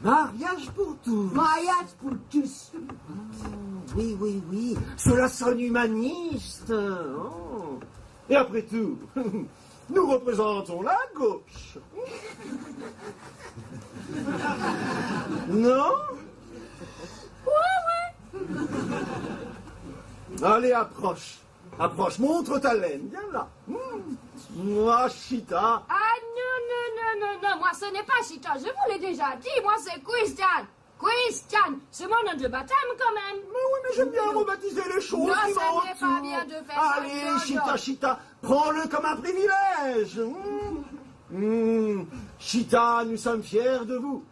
Mariage pour tous. Mariage pour tous. Oui, oui, oui. Cela sonne humaniste. Oh. Et après tout, nous représentons la gauche. Non? Oui, oui. Allez, approche. Approche, montre ta laine. Viens là. Moi, Chita. Ah non, moi ce n'est pas Chita, je vous l'ai déjà dit, moi c'est Christian. Christian, c'est mon nom de baptême quand même. Mais oui, mais j'aime bien rebaptiser les choses. Non, qui ce n'est pas m'entourent. bien de faire ça. Allez, Non, Chita, non. Chita, prends-le comme un privilège. Chita, nous sommes fiers de vous.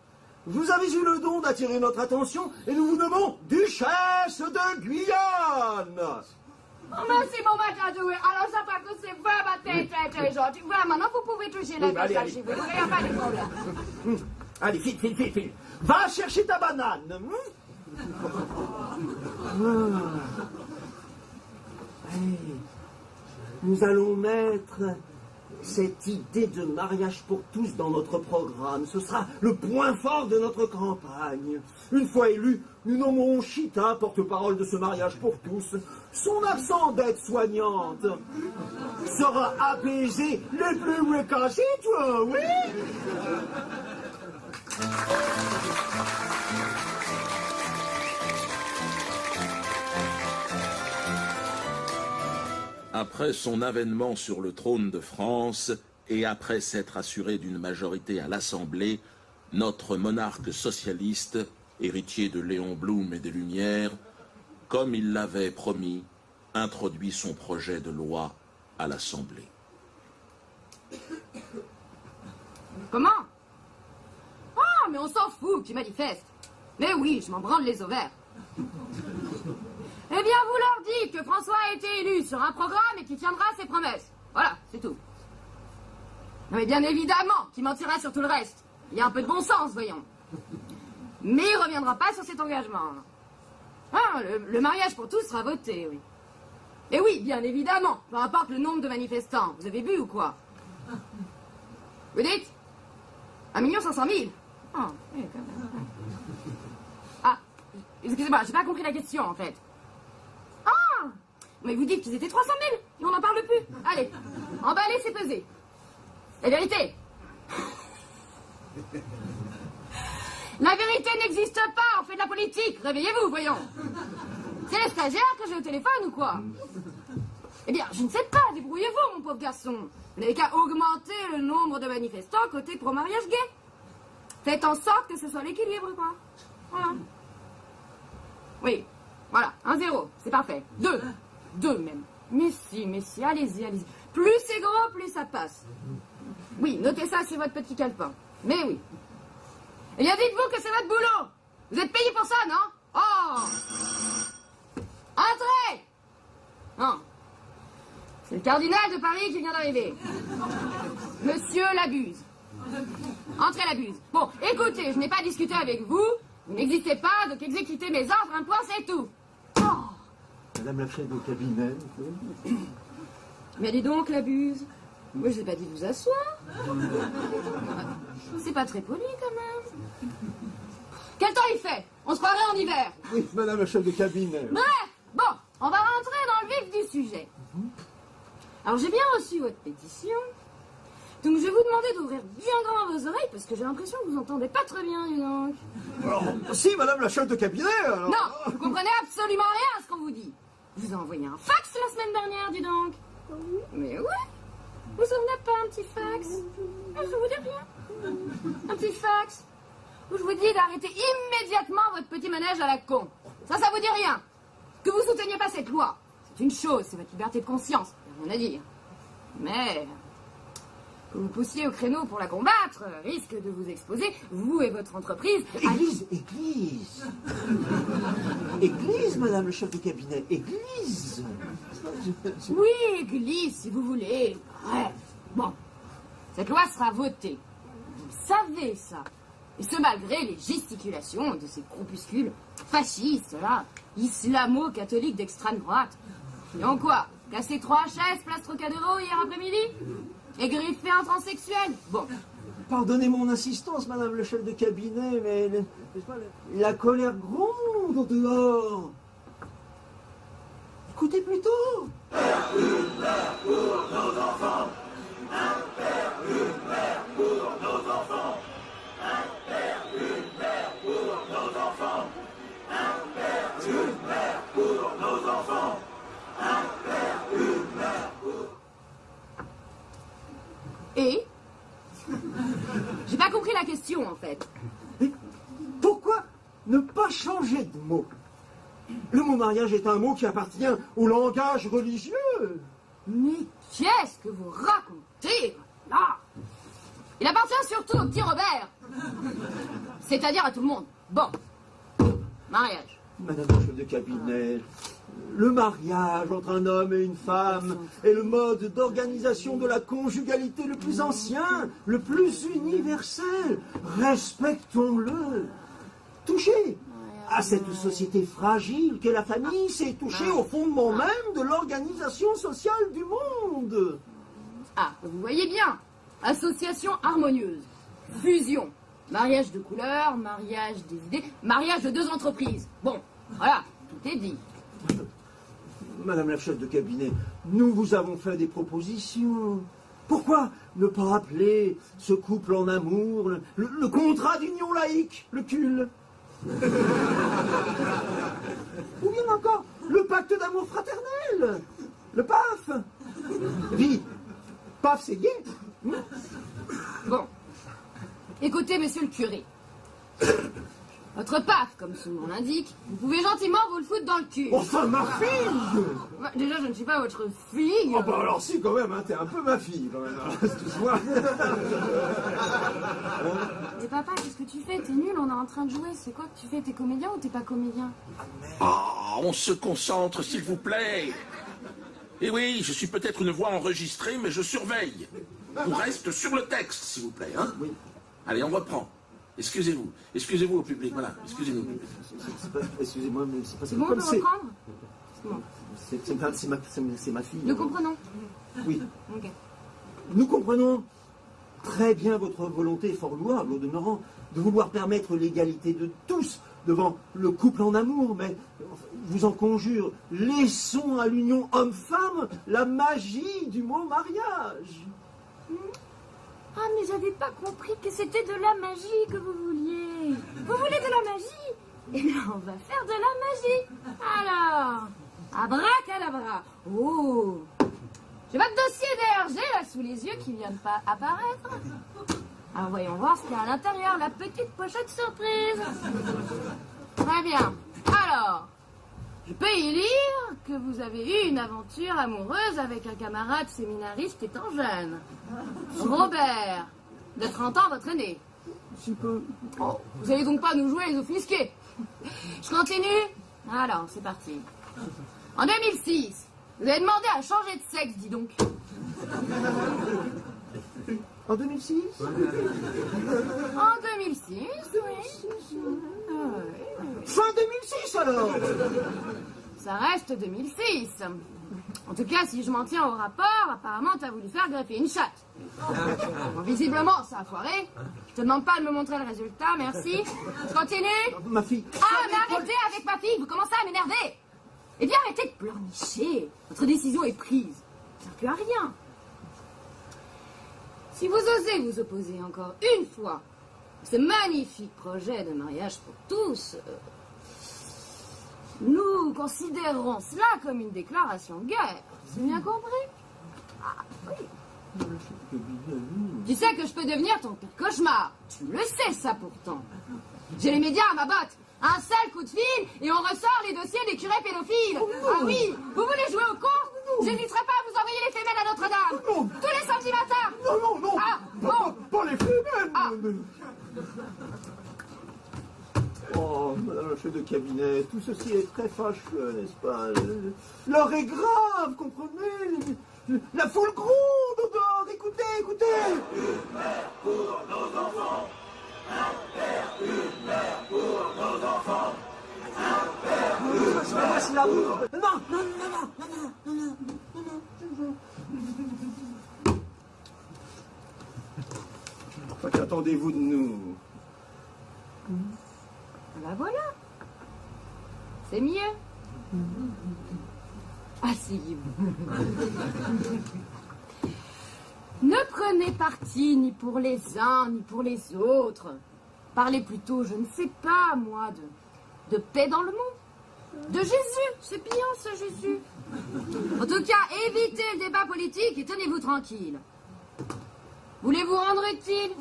Vous avez eu le don d'attirer notre attention et nous vous nommons Duchesse de Guyane. Oh, merci, mon matin doué. Alors, ça fait que c'est vraiment très gentil. Vraiment, non, vous pouvez toucher la Oui, bah, allez, tâche, il n'y a pas de problème. Allez, file. Va chercher ta banane. Allez, nous allons mettre cette idée de mariage pour tous dans notre programme. Ce sera le point fort de notre campagne. Une fois élu, nous nommerons Chita porte-parole de ce mariage pour tous. Son absent d'aide-soignante sera apaisé les plus récalcitrants, oui? Après son avènement sur le trône de France et après s'être assuré d'une majorité à l'Assemblée, notre monarque socialiste, héritier de Léon Blum et des Lumières, comme il l'avait promis, introduit son projet de loi à l'Assemblée. Comment? Ah, mais on s'en fout que tu manifestes. Mais oui, je m'en branle les ovaires. Eh bien, vous leur dites que François a été élu sur un programme et qu'il tiendra ses promesses. Voilà, c'est tout. Non, mais bien évidemment qu'il mentira sur tout le reste. Il y a un peu de bon sens, voyons. Mais il ne reviendra pas sur cet engagement. Ah, le mariage pour tous sera voté, oui. Et oui, bien évidemment, peu importe le nombre de manifestants. Vous avez vu ou quoi? Vous dites 1 500 000. Ah, oui, quand même. Ah, excusez-moi, j'ai pas compris la question, en fait. Ah, mais vous dites qu'ils étaient 300 000 et on n'en parle plus. Allez, emballez, c'est pesé. La vérité. La vérité n'existe pas, on fait de la politique. Réveillez-vous, voyons. C'est les stagiaires que j'ai au téléphone ou quoi? Eh bien, je ne sais pas, débrouillez-vous, mon pauvre garçon. Vous n'avez qu'à augmenter le nombre de manifestants côté pro-mariage gay. Faites en sorte que ce soit l'équilibre, quoi. Voilà. Oui, voilà, 1-0, c'est parfait. 2 même. Mais si, allez-y. Plus c'est gros, plus ça passe. Oui, notez ça sur votre petit calepin. Mais oui. Eh bien, dites-vous que c'est votre boulot. Vous êtes payé pour ça, non? Oh! Entrez! Non. C'est le cardinal de Paris qui vient d'arriver. Monsieur l'abuse. Entrez la buse. Bon, écoutez, je n'ai pas discuté avec vous. Vous n'existez pas, donc exécutez mes ordres, un point, c'est tout. Oh. Madame la chef de cabinet. Mais dis donc, la buse. Moi, je n'ai pas dit de vous asseoir. C'est pas très poli, quand même. Quel temps il fait? On se croirait en hiver. Oui, madame la chef de cabinet. Bref, bon, on va rentrer dans le vif du sujet. Alors, j'ai bien reçu votre pétition. Donc, je vais vous demander d'ouvrir bien grand vos oreilles, parce que j'ai l'impression que vous entendez pas très bien, dis donc. Alors, si, madame la chef de cabinet, alors... Non, vous comprenez absolument rien à ce qu'on vous dit. Je vous ai envoyé un fax la semaine dernière, dis donc. Mais ouais, vous vous souvenez pas un petit fax? Je vous dis rien. Un petit fax où je vous dis d'arrêter immédiatement votre petit manège à la con. Ça vous dit rien. Que vous souteniez pas cette loi, c'est une chose, c'est votre liberté de conscience, il n'y a rien à dire. Mais que vous poussiez au créneau pour la combattre risque de vous exposer, vous et votre entreprise, à... Église. Église, madame le chef de cabinet, église. Oui, église, si vous voulez. Bref, bon, cette loi sera votée. Vous savez ça. Et ce malgré les gesticulations de ces groupuscules fascistes, là, islamo-catholiques d'extrême droite. Ils ont quoi? Cassé 3 chaises, place Trocadéro hier après-midi? Et griffé un transsexuel? Bon. Pardonnez mon insistance, madame le chef de cabinet, mais la colère gronde au dehors. Écoutez plutôt. Une mère pour nos enfants. Un père, une mère pour nos enfants. Un père, une mère pour nos enfants. Un père, une mère pour nos enfants. Un père, une mère pour... Et j'ai pas compris la question, en fait. Mais pourquoi ne pas changer de mot? Le mot mariage est un mot qui appartient au langage religieux. Mais qu'est-ce que vous racontez, là? Il appartient surtout au petit Robert. C'est-à-dire à tout le monde. Bon. Mariage. Madame la chef de cabinet, le mariage entre un homme et une femme est le mode d'organisation de la conjugalité le plus ancien, le plus universel. Respectons-le. Touché à cette société fragile qu'est la famille, c'est toucher au fondement même de l'organisation sociale du monde. Ah, vous voyez bien. Association harmonieuse. Fusion. Mariage de couleurs, mariage des idées, mariage de 2 entreprises. Bon, voilà, tout est dit. Madame la chef de cabinet, nous vous avons fait des propositions. Pourquoi ne pas appeler ce couple en amour le contrat d'union laïque, le CUL? Ou bien encore le pacte d'amour fraternel, le PAF. Oui, PAF c'est gay. Bon. Écoutez, monsieur le curé. Votre PAF, comme son nom l'indique, vous pouvez gentiment vous le foutre dans le cul. Enfin, ma fille. Bah, déjà, je ne suis pas votre fille. Oh bah alors si, quand même, hein, t'es un peu ma fille, quand même. Hein, excuse-moi. Mais papa, qu'est-ce que tu fais? T'es nul, on est en train de jouer. C'est quoi que tu fais? T'es comédien ou t'es pas comédien? Ah, on se concentre, s'il vous plaît. Et oui, je suis peut-être une voix enregistrée, mais je surveille. On reste sur le texte, s'il vous plaît. Hein? Oui. Allez, on reprend. Excusez-vous. Excusez-vous au public. Voilà, excusez-nous. Excusez-moi, mais c'est pas C'est bon, on peut reprendre? C'est bon. C'est ma fille. Nous comprenons. Oui. Ok. Nous comprenons très bien votre volonté, fort louable au demeurant, de vouloir permettre l'égalité de tous devant le couple en amour, mais je vous en conjure, laissons à l'union homme-femme la magie du mot mariage. Ah, mais j'avais pas compris que c'était de la magie que vous vouliez. Vous voulez de la magie? Eh bien, on va faire de la magie. Alors, abracadabra. Oh, j'ai votre dossier DRG là sous les yeux qui vient de pas apparaître. Alors, voyons voir ce qu'il y a à l'intérieur, la petite pochette surprise. Très bien. Alors, je peux y lire que vous avez eu une aventure amoureuse avec un camarade séminariste étant jeune. Robert, de 30 ans, votre aîné. Oh, vous allez donc pas nous jouer les offusqués. Je continue? Alors, c'est parti. En 2006, vous avez demandé à changer de sexe, dis donc. En 2006? En 2006, oui. Fin 2006 alors? Ça reste 2006. En tout cas, si je m'en tiens au rapport, apparemment, t'as voulu faire greffer une chatte. Bon, visiblement, ça a foiré. Je te demande pas de me montrer le résultat, merci. Je continue? Ma fille. Ah, mais arrêtez avec ma fille, vous commencez à m'énerver. Eh bien, arrêtez de pleurnicher. Votre décision est prise. Ça ne sert plus à rien. Si vous osez vous opposer encore une fois à ce magnifique projet de mariage pour tous, nous considérerons cela comme une déclaration de guerre. C'est bien compris? Ah, oui. Tu sais que je peux devenir ton pire cauchemar. Tu le sais, ça, pourtant. J'ai les médias à ma botte. Un seul coup de fil et on ressort les dossiers des curés pédophiles. Ah oui, vous voulez jouer au con? J'hésiterai pas à vous envoyer les femelles à Notre-Dame. Tous les samedis matins. Non. Ah, bon. Pas les femelles. Ah. Oh, madame la chef de cabinet, tout ceci est très fâcheux, n'est-ce pas? L'heure est grave, comprenez? La foule gronde au dehors, écoutez. Une mère pour nos enfants. Un père, une mère pour nos enfants. Un père, une mère. Non. Enfin, qu'attendez-vous de nous? Ben voilà. C'est mieux. Asseyez-vous. Ne prenez parti ni pour les uns ni pour les autres. Parlez plutôt, je ne sais pas, moi, de paix dans le monde. De Jésus. C'est bien, ce Jésus. En tout cas, évitez le débat politique et tenez-vous tranquille. Voulez-vous rendre utile?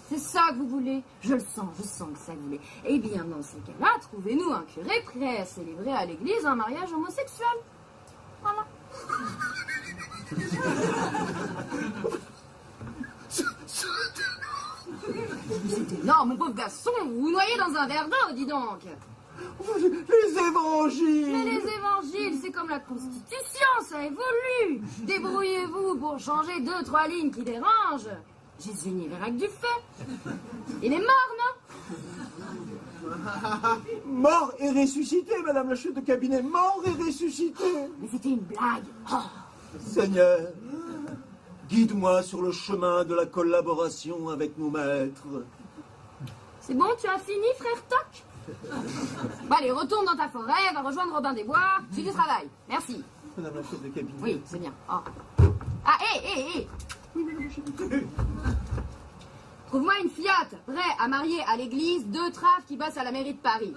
C'est ça que vous voulez? Je le sens, que c'est ça que vous voulez. Eh bien, dans ces cas-là, trouvez-nous un curé prêt à célébrer à l'église un mariage homosexuel. Voilà. C'est énorme, mon pauvre garçon. Vous vous noyez dans un verre d'eau, dis donc. Les évangiles. Mais les évangiles, c'est comme la Constitution, ça évolue. Débrouillez-vous pour changer 2-3 lignes qui dérangent. Jésus n'y verra que du feu. Il est mort, non? Mort et ressuscité, madame la chef de cabinet, mort et ressuscité. Mais c'était une blague. Oh. Seigneur, guide-moi sur le chemin de la collaboration avec nos maîtres. C'est bon, tu as fini, frère Toc? Bon, allez, retourne dans ta forêt, va rejoindre Robin des Bois. J'ai du travail. Merci. Madame la chef de cabinet. Oui, c'est bien. Oh. Ah, hé. Trouve-moi une Fiat prêt à marier à l'église 2 traves qui bossent à la mairie de Paris.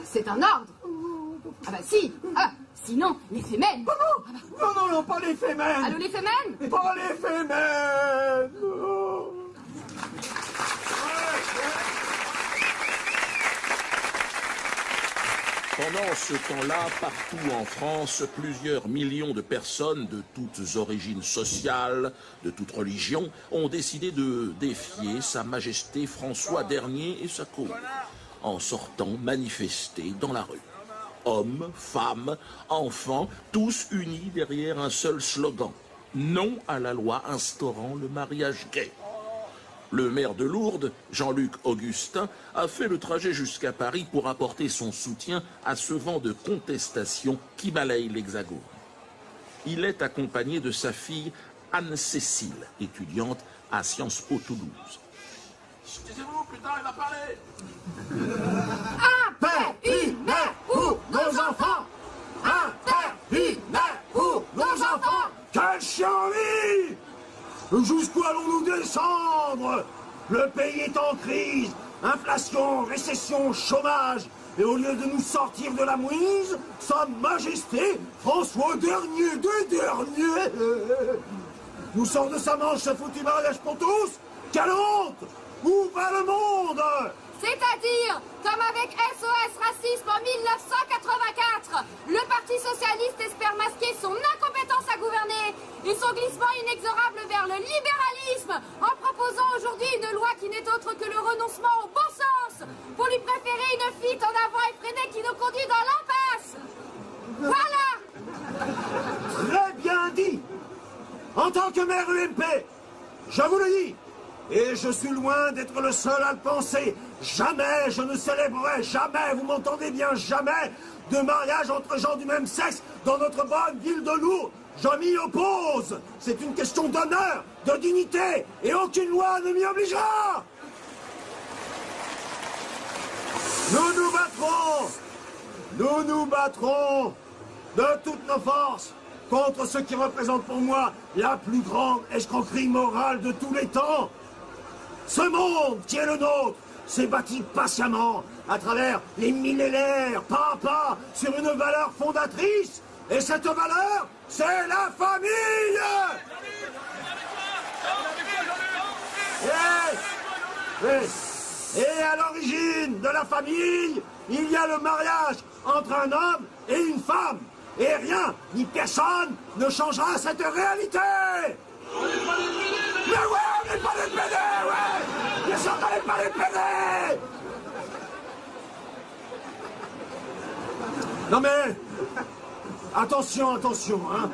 C'est un ordre. Ah bah si. Ah, sinon, les femelles. Non, pas les femelles. Allô, les femelles? Pas les femelles. Non. Pendant ce temps-là, partout en France, plusieurs millions de personnes de toutes origines sociales, de toutes religions, ont décidé de défier Sa Majesté François Dernier et sa cour, en sortant manifester dans la rue. Hommes, femmes, enfants, tous unis derrière un seul slogan. Non à la loi instaurant le mariage gay. Le maire de Lourdes, Jean-Luc Augustin, a fait le trajet jusqu'à Paris pour apporter son soutien à ce vent de contestation qui balaye l'Hexagone. Il est accompagné de sa fille Anne-Cécile, étudiante à Sciences Po Toulouse. Excusez-vous, putain, il va parler. Un père, une mère pour nos enfants. Un père, une mère pour nos enfants. Quelle chienlit! Jusqu'où allons-nous descendre? Le pays est en crise. Inflation, récession, chômage. Et au lieu de nous sortir de la mouise, Sa Majesté François Dernier des derniers nous sort de sa manche un foutu mariage pour tous. Quelle honte! Où va le monde? C'est-à-dire, comme avec SOS Racisme en 1984, le Parti Socialiste espère masquer son incompétence à gouverner et son glissement inexorable vers le libéralisme en proposant aujourd'hui une loi qui n'est autre que le renoncement au bon sens pour lui préférer une fuite en avant effrénée qui nous conduit dans l'impasse. Voilà! En tant que maire UMP, je vous le dis, et je suis loin d'être le seul à le penser, jamais je ne célébrerai, jamais, vous m'entendez bien, jamais, de mariage entre gens du même sexe dans notre bonne ville de Lourdes. Je m'y oppose. C'est une question d'honneur, de dignité, et aucune loi ne m'y obligera. Nous nous battrons de toutes nos forces contre ce qui représente pour moi la plus grande escroquerie morale de tous les temps. Ce monde qui est le nôtre s'est bâti patiemment à travers les millénaires, pas à pas, sur une valeur fondatrice. Et cette valeur, c'est la famille. Et à l'origine de la famille, il y a le mariage entre un homme et une femme. Et rien, ni personne ne changera cette réalité. Mais ouais, on n'est pas des pédés, ouais. Bien sûr qu'on n'est pas des pédés. Non mais, attention, hein.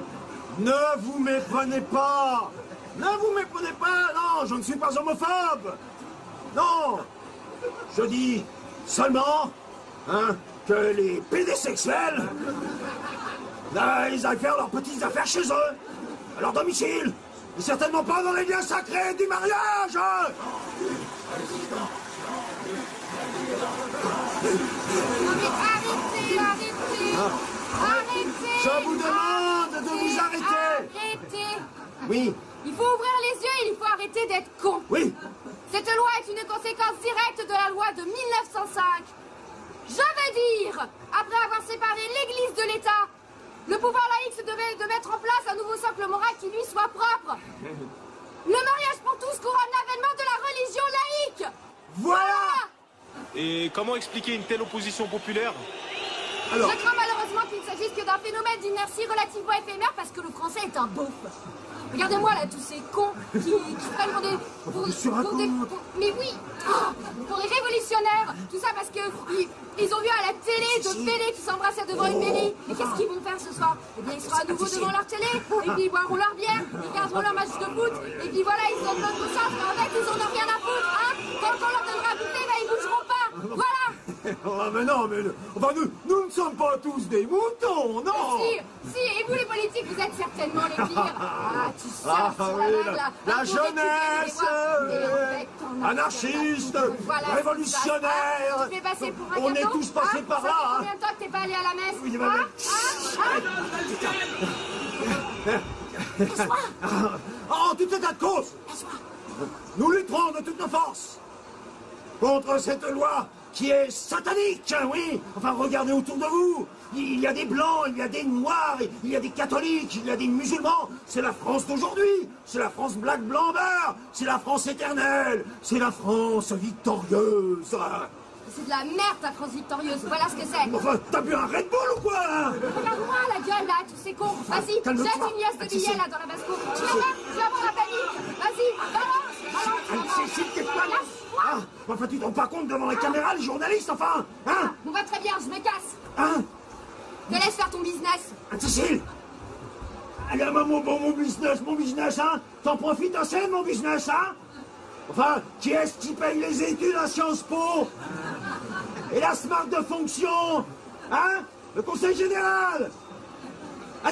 Ne vous méprenez pas. Ne vous méprenez pas, non, je ne suis pas homophobe. Non, je dis seulement, hein, que les pédésexuels, ils aillent faire leurs petites affaires chez eux, à leur domicile, et certainement pas dans les liens sacrés du mariage. Non mais arrêtez. Je vous demande de vous arrêter. Arrêtez. Oui. Il faut ouvrir les yeux et il faut arrêter d'être con. Oui. Cette loi est une conséquence directe de la loi de 1905. Je veux dire, après avoir séparé l'Église de l'État, le pouvoir laïque se devait de mettre en place un nouveau socle moral qui lui soit propre. Le mariage pour tous couronne l'avènement de la religion laïque. Voilà. Et comment expliquer une telle opposition populaire? Alors, Je crains malheureusement qu'il ne s'agisse que d'un phénomène d'inertie relativement éphémère parce que le français est un beauf. Regardez-moi là, tous ces cons qui prennent pour des... mais oui, pour des révolutionnaires. Tout ça parce que ils ont vu à la télé d'autres télés qui s'embrassaient devant une mairie. Et qu'est-ce qu'ils vont faire ce soir? Eh bien, ils seront à nouveau devant leur télé, et puis ils boiront leur bière, ils regarderont leur match de foot, et puis voilà, ils ont notre conscience, mais en fait, ils en ont rien à foutre, hein. Quand on leur donnera à bouffer, ben, ils bougeront pas. Voilà. Ah mais non, mais enfin, nous ne sommes pas tous des moutons, non. Si, et vous les politiques, vous êtes certainement les pires. Ah, tu sais, oui, la jeunesse, anarchiste, voilà, révolutionnaire. Tu fais passer pour un On est gâteau, tous passés par là. Ça fait combien de temps que t'es pas allé à la messe? Oui, en tout état de cause, nous lutterons de toutes nos forces contre cette loi qui est satanique, oui. Enfin, regardez autour de vous. Il y a des blancs, il y a des noirs, il y a des catholiques, il y a des musulmans. C'est la France d'aujourd'hui. C'est la France black, blanc, beurre. C'est la France éternelle. C'est la France victorieuse. C'est de la merde, ta France victorieuse. Voilà ce que c'est. Enfin, t'as bu un Red Bull ou quoi, hein? Regarde-moi la gueule, là, tous ces cons. Vas-y, jette une liasse de billets, là, dans la basse-cour. Tu vas voir, tu vas voir la panique. Vas-y, balance. Cécile, t'es pas là. Ah, enfin, tu te rends pas compte devant la caméra, les journalistes, enfin, hein? On va très bien, je me casse. Hein? Te laisse faire ton business. Cécile! Allez, mon business, hein? T'en profites assez de mon business, hein? Enfin, qui est-ce qui paye les études à Sciences Po? Et la smart de fonction? Hein? Le conseil général?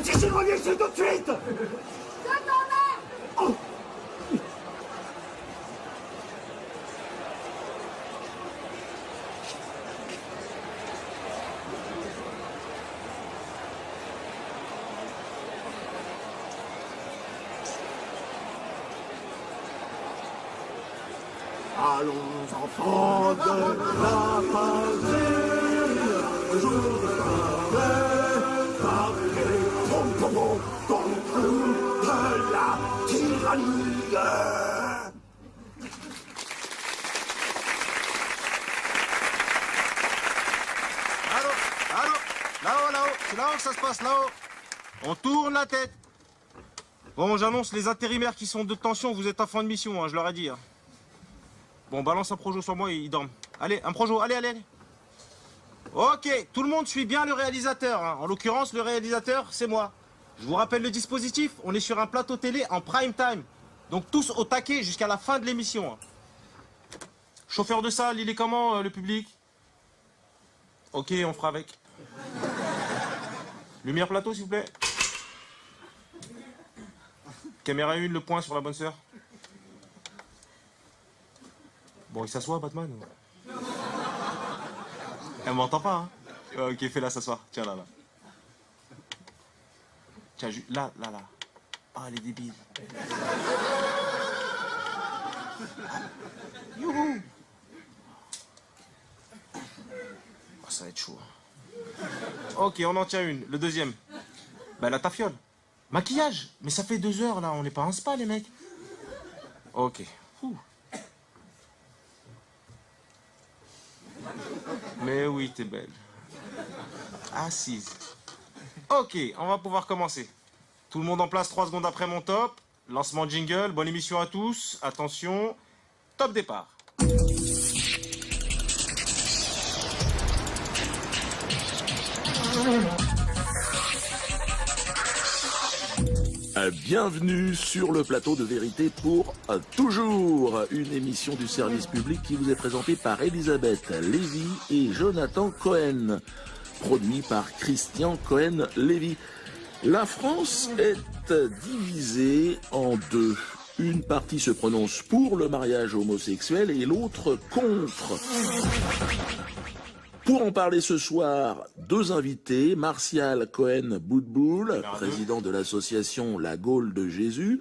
Cécile, reviens ici tout de suite! Je t'en vais. Oh. Allons, enfants de la patrie, jour de parler, contre la tyrannie. Allô, là-haut, c'est là-haut que ça se passe, là-haut. On tourne la tête. Bon, j'annonce les intérimaires qui sont de tension, vous êtes en fin de mission, hein, je leur ai dit. Hein. Bon, balance un projo sur moi, ils dorment. Allez, un projo, allez. Ok, tout le monde suit bien le réalisateur. Hein. En l'occurrence, le réalisateur, c'est moi. Je vous rappelle le dispositif, on est sur un plateau télé en prime time. Donc tous au taquet jusqu'à la fin de l'émission. Chauffeur de salle, il est comment le public? Ok, on fera avec. Lumière plateau, s'il vous plaît. Caméra 1, le point sur la bonne sœur. Bon, il s'assoit, Batman. Elle m'entend pas, hein? Ok, fais-la s'asseoir. Tiens, là. Tiens, là. Ah, elle est débile. Youhou! Oh, ça va être chaud. Ok, on en tient une. Le deuxième. Ben, la tafiole. Maquillage. Mais ça fait 2 heures, là. On n'est pas en spa, les mecs. Ok. Ouh. Mais oui, t'es belle. Assise. Ok, on va pouvoir commencer. Tout le monde en place 3 secondes après mon top. Lancement jingle. Bonne émission à tous. Attention. Top départ. Bienvenue sur le plateau de vérité pour toujours, une émission du service public qui vous est présentée par Elisabeth Lévy et Jonathan Cohen, produit par Christian Cohen-Lévy. La France est divisée en deux. Une partie se prononce pour le mariage homosexuel et l'autre contre. Pour en parler ce soir, 2 invités, Martial Cohen-Boudboul, président de l'association La Gaule de Jésus,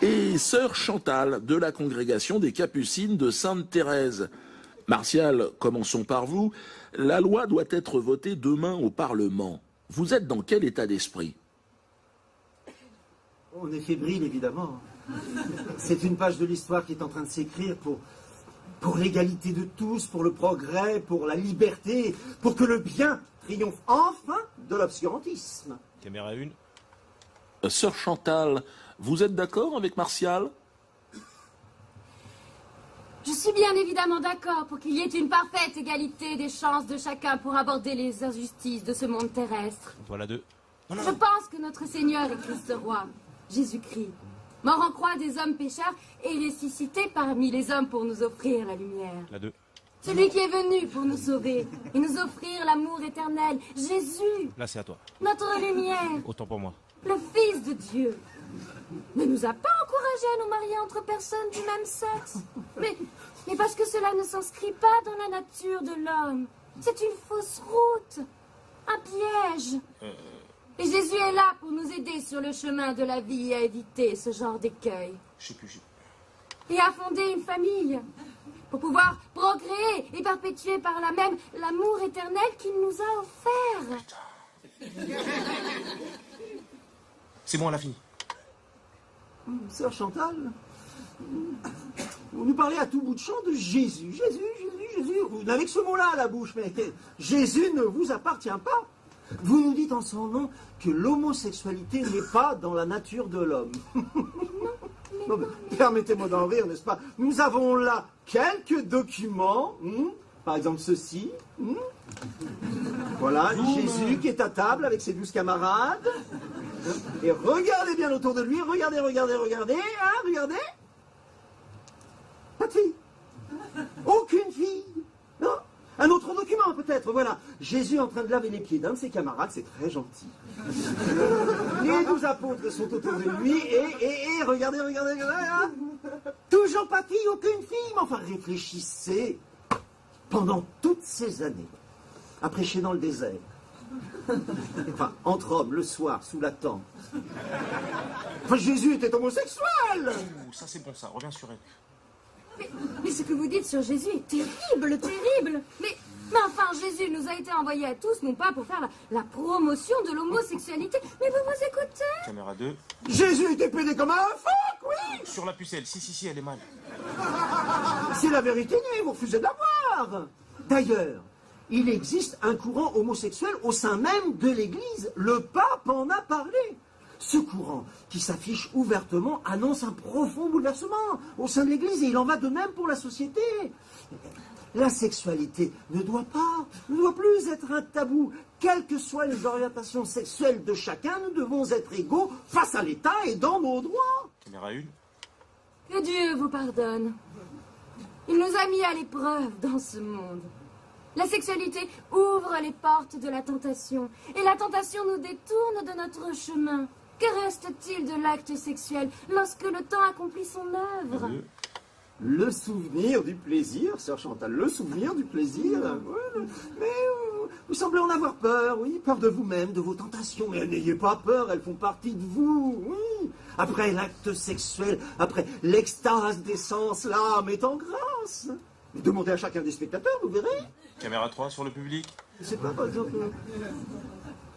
et sœur Chantal de la congrégation des Capucines de Sainte-Thérèse. Martial, commençons par vous. La loi doit être votée demain au Parlement. Vous êtes dans quel état d'esprit? On est fébrile, évidemment. C'est une page de l'histoire qui est en train de s'écrire pour l'égalité de tous, pour le progrès, pour la liberté, pour que le bien triomphe enfin de l'obscurantisme. Caméra 1. Sœur Chantal, vous êtes d'accord avec Martial? Je suis bien évidemment d'accord pour qu'il y ait une parfaite égalité des chances de chacun pour aborder les injustices de ce monde terrestre. Voilà 2. Je pense que notre Seigneur et Christ roi, Jésus-Christ, mort en croix des hommes pécheurs et ressuscité parmi les hommes pour nous offrir la lumière. La 2. Celui qui est venu pour nous sauver et nous offrir l'amour éternel, Jésus, Là, c'est à toi. notre lumière, Autant pour moi. le Fils de Dieu, ne nous a pas encouragés à nous marier entre personnes du même sexe. Mais parce que cela ne s'inscrit pas dans la nature de l'homme. C'est une fausse route, un piège. Et Jésus est là pour nous aider sur le chemin de la vie et à éviter ce genre d'écueil. Je sais plus. Et à fonder une famille, pour pouvoir procréer et perpétuer par là même l'amour éternel qu'il nous a offert. C'est bon, on l'a fini. Sœur Chantal, vous nous parlez à tout bout de champ de Jésus. Jésus. Vous n'avez que ce mot-là à la bouche, mais Jésus ne vous appartient pas. Vous nous dites en son nom que l'homosexualité n'est pas dans la nature de l'homme. Non, permettez-moi d'en rire, n'est-ce pas? Nous avons là quelques documents, par exemple ceci. Voilà, Jésus qui est à table avec ses 12 camarades. Et regardez bien autour de lui, regardez, hein, regardez. Pas de fille. Aucune fille. Non. Un autre document peut-être, voilà. Jésus en train de laver les pieds d'un de ses camarades, c'est très gentil. Les 12 apôtres sont autour de lui et regardez, hein. Toujours pas de fille, aucune fille. Mais enfin, réfléchissez. Pendant toutes ces années, à prêcher dans le désert, enfin, entre hommes, le soir, sous la tente. Enfin, Jésus était homosexuel. Ouh, ça c'est bon ça, reviens sur elle. Mais ce que vous dites sur Jésus est terrible. Mais enfin, Jésus nous a été envoyé à tous, non pas pour faire la promotion de l'homosexualité, mais pour vous écouter. Caméra 2. Jésus était pédé comme un phoque, oui. Sur la pucelle, si, elle est mal. C'est la vérité, mais vous refusez de la voir. D'ailleurs, il existe un courant homosexuel au sein même de l'Église. Le pape en a parlé. Ce courant, qui s'affiche ouvertement, annonce un profond bouleversement au sein de l'Église, et il en va de même pour la société. La sexualité ne doit plus être un tabou. Quelles que soient les orientations sexuelles de chacun, nous devons être égaux face à l'État et dans nos droits. Caméra 1. Que Dieu vous pardonne. Il nous a mis à l'épreuve dans ce monde. La sexualité ouvre les portes de la tentation, et la tentation nous détourne de notre chemin. Que reste-t-il de l'acte sexuel lorsque le temps accomplit son œuvre? Le souvenir du plaisir, sœur Chantal, le souvenir du plaisir. Ouais, mais vous semblez en avoir peur, oui, peur de vous-même, de vos tentations. Mais n'ayez pas peur, elles font partie de vous, oui. Après l'acte sexuel, après l'extase des sens, l'âme est en grâce. Demandez à chacun des spectateurs, vous verrez. Caméra 3 sur le public. Je sais pas, par exemple,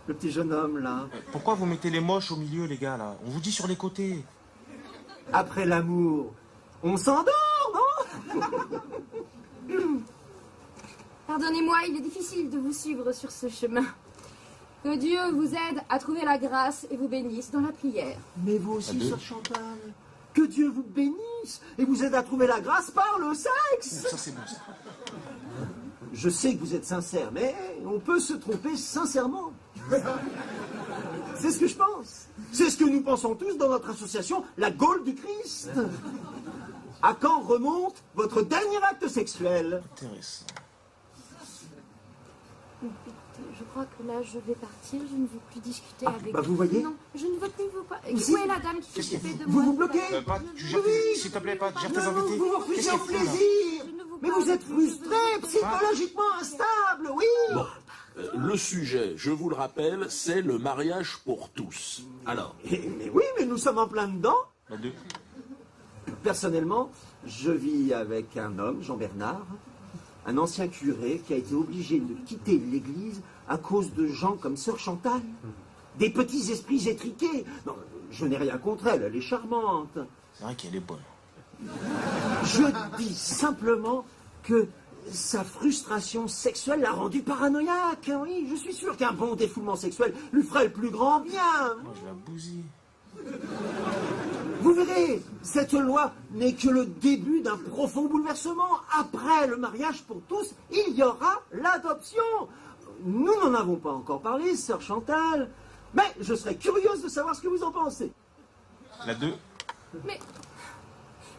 le petit jeune homme, là. Pourquoi vous mettez les moches au milieu, les gars, là? On vous dit sur les côtés. Après l'amour, on s'endort, non? Pardonnez-moi, il est difficile de vous suivre sur ce chemin. Que Dieu vous aide à trouver la grâce et vous bénisse dans la prière. Mais vous aussi, sœur Chantal, que Dieu vous bénisse et vous aide à trouver la grâce par le sexe. Ça, c'est bon, ça. Je sais que vous êtes sincère, mais on peut se tromper sincèrement. C'est ce que je pense. C'est ce que nous pensons tous dans notre association, la Gaule du Christ. À quand remonte votre dernier acte sexuel? Intéressant. Je crois que là, je vais partir. Je ne veux plus discuter avec bah vous voyez. Non, je ne veux plus vous parler. Si. Où est la dame qui s'occupait de Vous moi? vous bloquez? Pat, tu gères s'il te plaît, Pat, gère tes Non, invités. vous refusez Qu'est-ce au qu'il faut, là? plaisir. Je ne vous Mais parle vous êtes plus, frustré, je veux- psychologiquement instable, oui. Bon, le sujet, je vous le rappelle, c'est le mariage pour tous. Alors, Mais oui, mais nous sommes en plein dedans. La 2. Personnellement, je vis avec un homme, Jean-Bernard, un ancien curé qui a été obligé de quitter l'église à cause de gens comme sœur Chantal. Des petits esprits étriqués. Non, je n'ai rien contre elle, elle est charmante. C'est vrai qu'elle est bonne. Je dis simplement que sa frustration sexuelle l'a rendu paranoïaque. Oui, je suis sûr qu'un bon défoulement sexuel lui ferait le plus grand bien. Moi, je la bousille. Vous verrez, cette loi n'est que le début d'un profond bouleversement. Après le mariage pour tous, il y aura l'adoption. Nous n'en avons pas encore parlé, sœur Chantal, mais je serais curieuse de savoir ce que vous en pensez. La 2.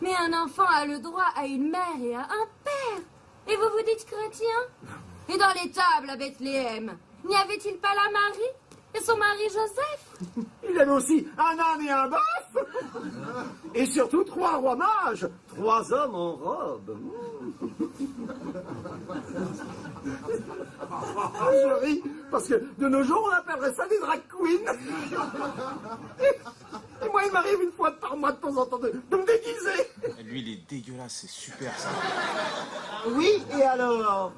Mais un enfant a le droit à une mère et à un père. Et vous vous dites chrétien? Et dans les tables à Bethléem, n'y avait-il pas la Marie et son mari Joseph? Il y avait aussi un âne et un bœuf. Et surtout 3 rois mages, 3 hommes en robe. Je ris, parce que de nos jours, on appellerait ça des drag queens. Et moi, il m'arrive une fois par mois de temps en temps de me déguiser. Lui, il est dégueulasse, c'est super, ça. Oui, et alors?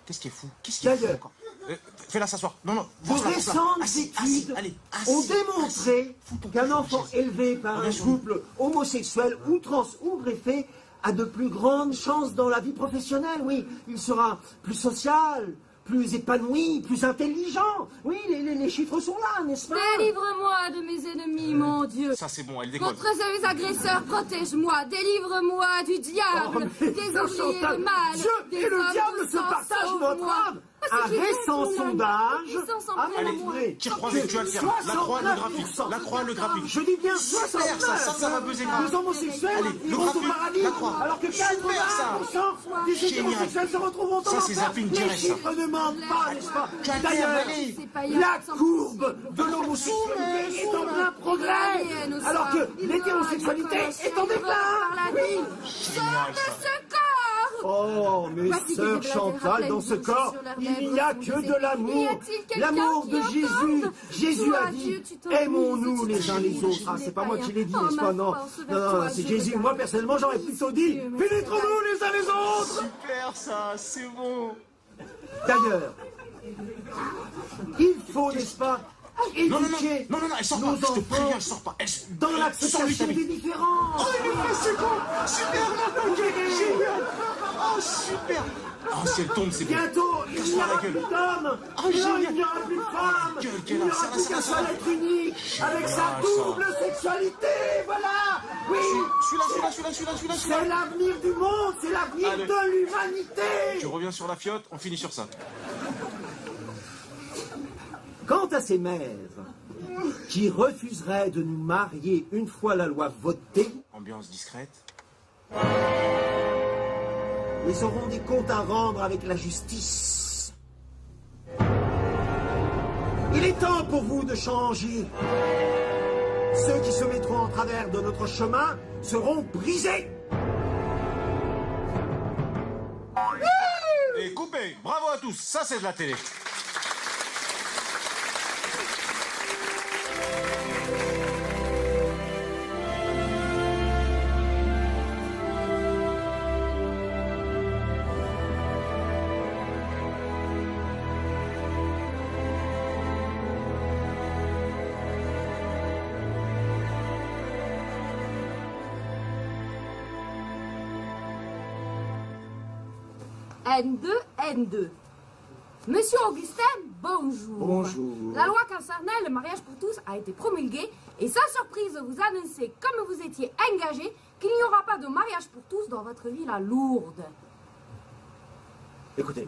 Qu'est-ce qui est fou? Qu'est-ce qui est fou D'ailleurs. encore? Fais-la s'asseoir. Non, non. De récentes études ont démontré qu'un enfant élevé par un couple homosexuel ou trans ou greffé a de plus grandes chances dans la vie professionnelle, oui. Il sera plus social, plus épanoui, plus intelligent. Oui, les chiffres sont là, n'est-ce pas? Délivre-moi de mes ennemis, mon Dieu. Ça, c'est bon, elle déconne. Contre ces agresseurs, protège-moi. Délivre-moi du diable. mais Des sœur ouvriers Chantal, de mal. Dieu Des et le hommes diable de se sang, partagent votre sauve-moi. âme. Ah, Un c'est qui récent veut son sondage ami. Ils sont a sans montré Tire croisé, tu vas le faire. La croix, le graphique. 69%. La croix, le graphique. Je dis bien Super, 69. ça va buzzer grave. Les homosexuels Allez, le iront au graphique, paradis, la croix. alors que Super, 80% des Génial. hétérosexuels se retrouveront dans Ça, c'est l'enfer. zapping Les direct, ça. chiffres ne mentent pas, n'est-ce pas? Quel D'ailleurs, allez. C'est pas la hier, courbe de l'homosexualité est en plein progrès, alors que l'hétérosexualité est en déclin. Oui. Génial, ça. Ce corps. Oh, mais Voici sœur des Chantal, blagues dans ce pleines corps, sur leurs il lèvres n'y a sont que des- de l'amour. Y a-t-il quelqu'un L'amour qui de entende? Jésus. Jésus Toi, a dit, Dieu, tu t'autorises, aimons-nous tu les uns les t'autorises, autres. Ah, je c'est pas moi qui l'ai dit, n'ai pas n'est-ce rien. pas? Non, Oh, ma force vers non, toi, c'est je Jésus. regarde. Moi, personnellement, j'aurais plutôt dit, Dieu me pénétrons-nous les uns les autres. Super, ça, c'est bon. D'ailleurs, il faut, n'est-ce pas, Non, non, éduquer non, non, non, elle sort pas. nos Je te enfants préviens, elle sort pas. dans l'acceptation Sors-lui, des différences. Oh, il est là, c'est bon. Super, non, génial. Oh, super. Oh, si elle tombe, c'est bon. Bientôt, il n'y Casse-toi aura la plus gueule. d'hommes, Oh, non, génial. il n'y aura plus de femmes, Gueule, il quelle n'y aura heure, plus ça qu'un va, seul être unique, avec sa Génial, ça. double sexualité, voilà. Oui, celui-là. c'est l'avenir du monde, c'est l'avenir Allez. de l'humanité. Tu reviens sur la fiotte, on finit sur ça. Quant à ces mères qui refuseraient de nous marier une fois la loi votée, Ambiance discrète. ils auront des comptes à rendre avec la justice. Il est temps pour vous de changer. Ceux qui se mettront en travers de notre chemin seront brisés. Et coupé. Bravo à tous, ça c'est de la télé. N2, N2. Monsieur Augustin, bonjour. Bonjour. La loi concernant le mariage pour tous a été promulguée et sans surprise, vous annoncez, comme vous étiez engagé, qu'il n'y aura pas de mariage pour tous dans votre ville à Lourdes. Écoutez,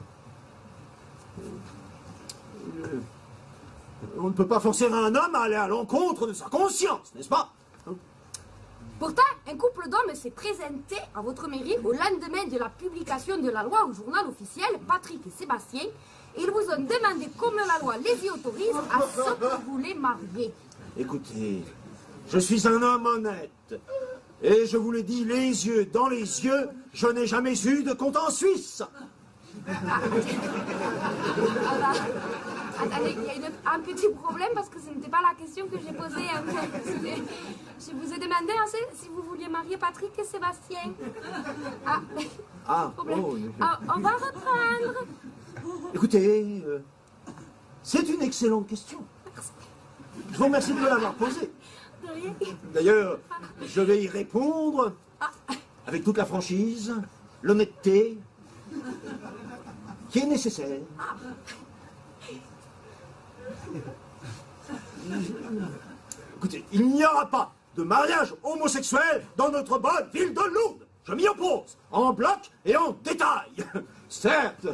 on ne peut pas forcer un homme à aller à l'encontre de sa conscience, n'est-ce pas? Pourtant, un couple d'hommes s'est présenté à votre mairie au lendemain de la publication de la loi au journal officiel, Patrick et Sébastien, et ils vous ont demandé comment la loi les y autorise à ceux que vous les mariez. Écoutez, je suis un homme honnête. Et je vous le dis les yeux dans les yeux, je n'ai jamais eu de compte en Suisse. Attendez, il y a un petit problème parce que ce n'était pas la question que j'ai posée. En fait. Je vous ai demandé si vous vouliez marier Patrick et Sébastien. Problème. On va reprendre. Écoutez, c'est une excellente question. Je vous remercie de me l'avoir posée. De rien. D'ailleurs, je vais y répondre avec toute la franchise, l'honnêteté qui est nécessaire. Écoutez, il n'y aura pas de mariage homosexuel dans notre bonne ville de Lourdes. Je m'y oppose, en bloc et en détail. Certes,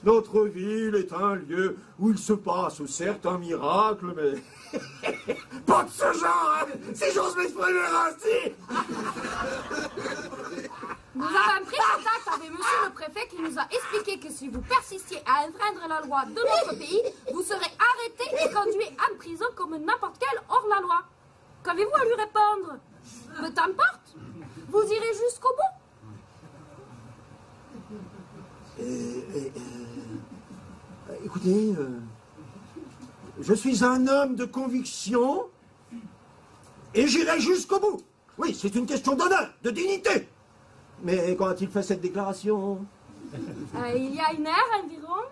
notre ville est un lieu où il se passe certains miracles, mais pas de ce genre, hein, si j'ose m'exprimer ainsi. Nous avons pris contact avec monsieur le préfet qui nous a expliqué que si vous persistiez à enfreindre la loi de notre pays, vous serez arrêté et conduit en prison comme n'importe quel hors-la-loi. Qu'avez-vous à lui répondre? Peu t'importe, vous irez jusqu'au bout. Écoutez, je suis un homme de conviction et j'irai jusqu'au bout. Oui, c'est une question d'honneur, de dignité. Mais quand a-t-il fait cette déclaration? Il y a une heure environ.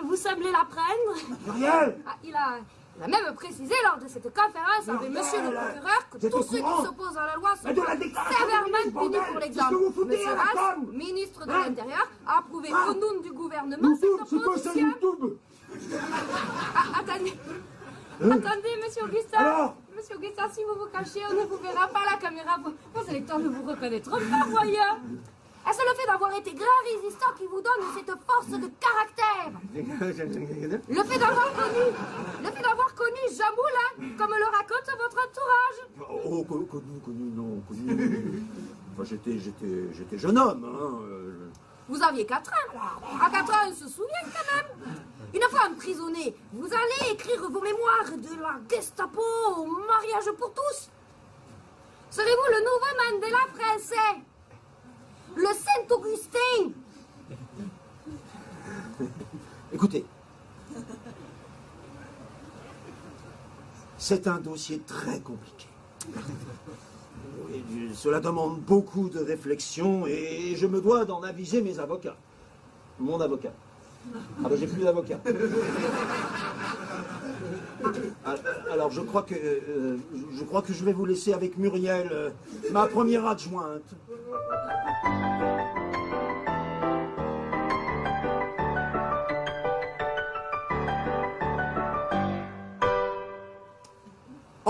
Vous semblez l'apprendre. Muriel! Il a même précisé lors de cette conférence avec monsieur le procureur que tous ceux qui s'opposent à la loi sont sévèrement punis pour l'exemple. Monsieur Valls, ministre de l'Intérieur, a approuvé au nom du gouvernement cette opposition. Attendez, monsieur Augustin. Alors? Monsieur Augustin, si vous vous cachez, on ne vous verra pas à la caméra. Vos électeurs ne vous reconnaîtront pas, voyons. Est-ce le fait d'avoir été grand résistant qui vous donne cette force de caractère? Le fait d'avoir connu Jean Moulin, comme le raconte votre entourage. Oh, connu. Enfin, j'étais jeune homme, hein. Vous aviez 4 ans. À 4 ans, on se souvient quand même. Une fois emprisonné, vous allez écrire vos mémoires de la Gestapo au mariage pour tous. Serez-vous le nouveau Mandela français? Le Saint-Augustin? Écoutez, c'est un dossier très compliqué. Et cela demande beaucoup de réflexion et je me dois d'en aviser mes avocats. Mon avocat. Ah ben j'ai plus d'avocat. Alors je crois que je vais vous laisser avec Muriel, ma première adjointe.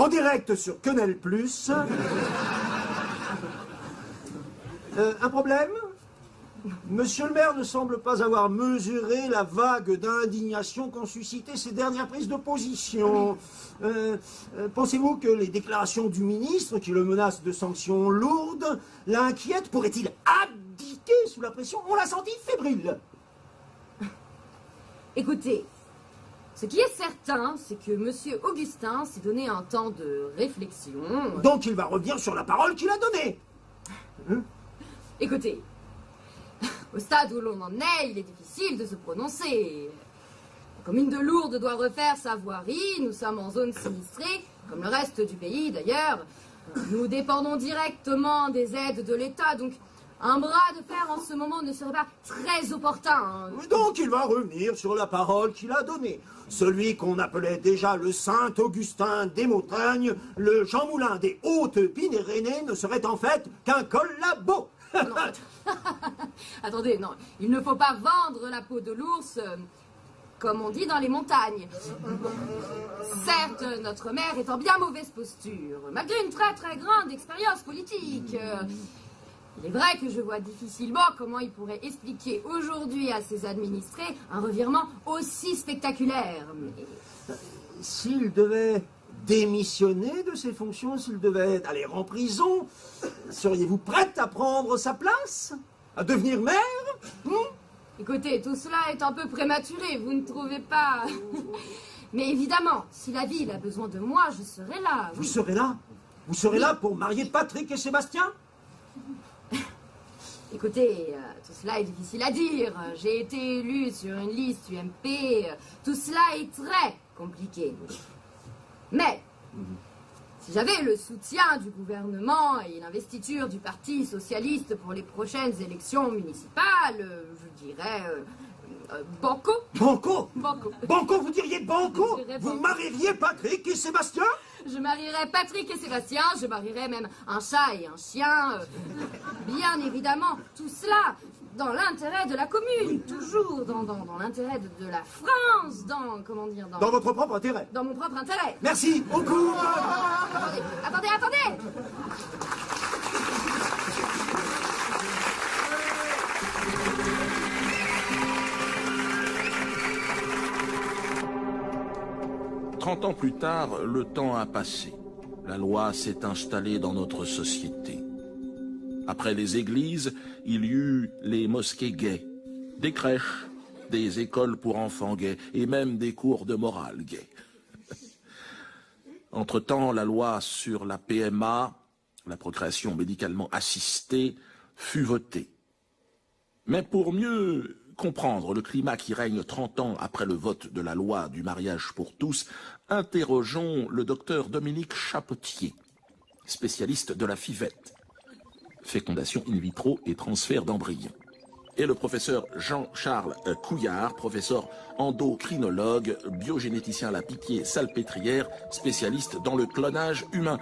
en direct sur Canal+. Un problème? Monsieur le maire ne semble pas avoir mesuré la vague d'indignation qu'ont suscité ces dernières prises de position. Pensez-vous que les déclarations du ministre, qui le menace de sanctions lourdes, l'inquiètent? Pourrait-il abdiquer sous la pression? On l'a senti fébrile. Écoutez, ce qui est certain, c'est que Monsieur Augustin s'est donné un temps de réflexion. Donc il va revenir sur la parole qu'il a donnée. Écoutez, au stade où l'on en est, il est difficile de se prononcer. La commune de Lourdes doit refaire sa voirie, nous sommes en zone sinistrée, comme le reste du pays d'ailleurs. Nous dépendons directement des aides de l'État, donc un bras de fer en ce moment ne serait pas très opportun. Donc il va revenir sur la parole qu'il a donnée. Celui qu'on appelait déjà le Saint-Augustin des montagnes, le Jean Moulin des Hautes-Pyrénées ne serait en fait qu'un collabo. Non, attendez, non, il ne faut pas vendre la peau de l'ours, comme on dit dans les montagnes. Certes, notre maire est en bien mauvaise posture, malgré une très très grande expérience politique. Il est vrai que je vois difficilement comment il pourrait expliquer aujourd'hui à ses administrés un revirement aussi spectaculaire. Mais... S'il devait démissionner de ses fonctions, s'il devait aller en prison, seriez-vous prête à prendre sa place? À devenir maire? Écoutez, tout cela est un peu prématuré, vous ne trouvez pas? Mais évidemment, si la ville a besoin de moi, je serai là. Vous serez là? Vous serez là pour marier Patrick et Sébastien? Écoutez, tout cela est difficile à dire. J'ai été élu sur une liste UMP. Tout cela est très compliqué. Mais, si j'avais le soutien du gouvernement et l'investiture du Parti socialiste pour les prochaines élections municipales, je dirais... banco. Banco? Banco. Banco, vous diriez banco? Je dirais Vous banco. marieriez Patrick et Sébastien? Je marierais Patrick et Sébastien, je marierais même un chat et un chien. Bien évidemment, tout cela dans l'intérêt de la commune, toujours dans l'intérêt de la France, comment dire, Dans votre propre intérêt. dans mon propre intérêt. Merci, au cours. Attendez. Trente ans plus tard, le temps a passé. La loi s'est installée dans notre société. Après les églises, il y eut les mosquées gays, des crèches, des écoles pour enfants gays et même des cours de morale gays. Entre-temps, la loi sur la PMA, la procréation médicalement assistée, fut votée. Mais pour mieux comprendre le climat qui règne 30 ans après le vote de la loi du mariage pour tous, interrogeons le docteur Dominique Chapotier, spécialiste de la FIVette, fécondation in vitro et transfert d'embryons, et le professeur Jean-Charles Couillard, professeur endocrinologue, biogénéticien à la Pitié-Salpêtrière, spécialiste dans le clonage humain.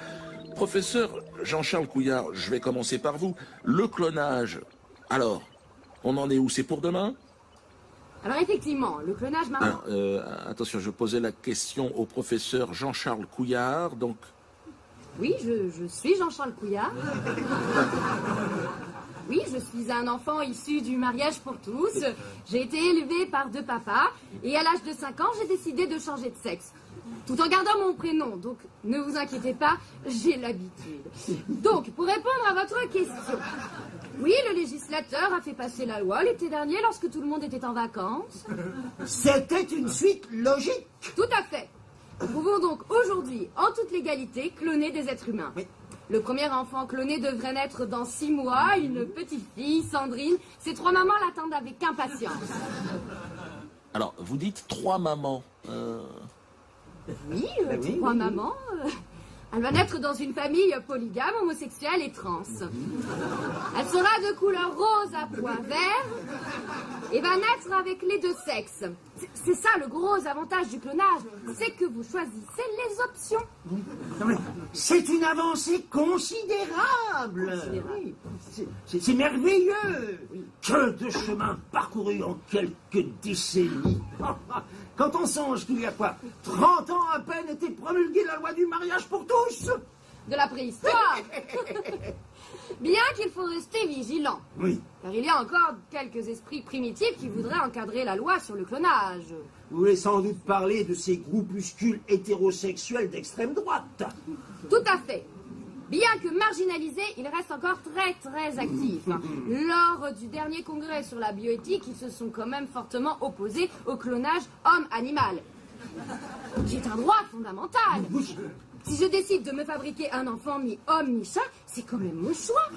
Professeur Jean-Charles Couillard, je vais commencer par vous. Le clonage, alors, on en est où? C'est pour demain? Alors effectivement, le clonage maman. Attention, je posais la question au professeur Jean-Charles Couillard, donc... Oui, je suis Jean-Charles Couillard. Oui, je suis un enfant issu du mariage pour tous. J'ai été élevé par deux papas et à l'âge de 5 ans, j'ai décidé de changer de sexe. Tout en gardant mon prénom, donc ne vous inquiétez pas, j'ai l'habitude. Donc, pour répondre à votre question, oui, le législateur a fait passer la loi l'été dernier lorsque tout le monde était en vacances. C'était une suite logique. Tout à fait. Nous pouvons donc aujourd'hui, en toute légalité, cloner des êtres humains. Oui. Le premier enfant cloné devrait naître dans 6 mois, une petite fille, Sandrine. Ces 3 mamans l'attendent avec impatience. Alors, vous dites 3 mamans. Oui, 3 mamans. Elle va naître dans une famille polygame, homosexuelle et trans. Elle sera de couleur rose à pois vert et va naître avec les deux sexes. C'est ça le gros avantage du clonage, c'est que vous choisissez les options. Non, mais c'est une avancée considérable. C'est merveilleux. Que de chemin parcouru en quelques décennies. Quand on songe qu'il y a quoi 30 ans à peine était promulguée la loi du mariage pour tous. De la préhistoire. Bien qu'il faut rester vigilant. Oui. Car il y a encore quelques esprits primitifs qui voudraient encadrer la loi sur le clonage. Vous voulez sans doute parler de ces groupuscules hétérosexuels d'extrême droite. Tout à fait. Bien que marginalisés, ils restent encore très actifs. Lors du dernier congrès sur la bioéthique, ils se sont quand même fortement opposés au clonage homme-animal, qui est un droit fondamental. Si je décide de me fabriquer un enfant ni homme ni chat, c'est quand même mon choix.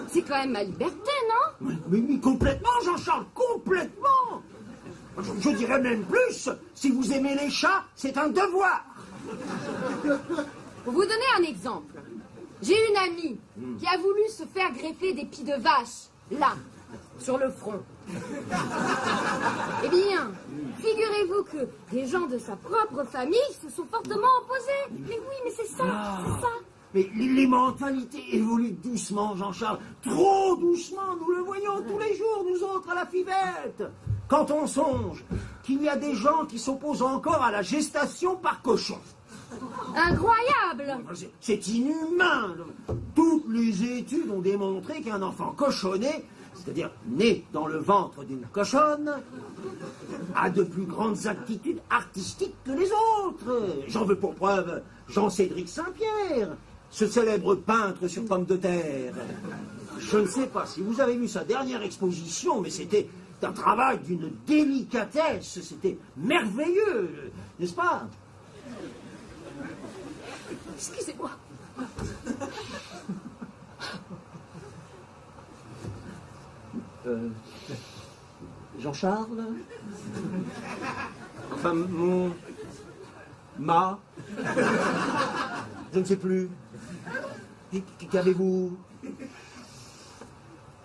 C'est quand même ma liberté, non? Mais complètement, Jean-Charles, complètement. Je dirais même plus, si vous aimez les chats, c'est un devoir. Pour vous donner un exemple, j'ai une amie qui a voulu se faire greffer des pieds de vache, là, sur le front. Eh bien, figurez-vous que des gens de sa propre famille se sont fortement opposés. Mais oui, mais c'est ça, c'est ça. Mais les mentalités évoluent doucement, Jean-Charles. Trop doucement, nous le voyons tous les jours, nous autres, à la fivette. Quand on songe qu'il y a des gens qui s'opposent encore à la gestation par cochon. Incroyable! C'est inhumain. Toutes les études ont démontré qu'un enfant cochonné, c'est-à-dire né dans le ventre d'une cochonne, a de plus grandes aptitudes artistiques que les autres. J'en veux pour preuve Jean-Cédric Saint-Pierre, ce célèbre peintre sur pommes de terre. Je ne sais pas si vous avez vu sa dernière exposition, mais c'était un travail d'une délicatesse, c'était merveilleux, n'est-ce pas? Excusez-moi. Jean-Charles? Enfin, je ne sais plus. Qu'avez-vous?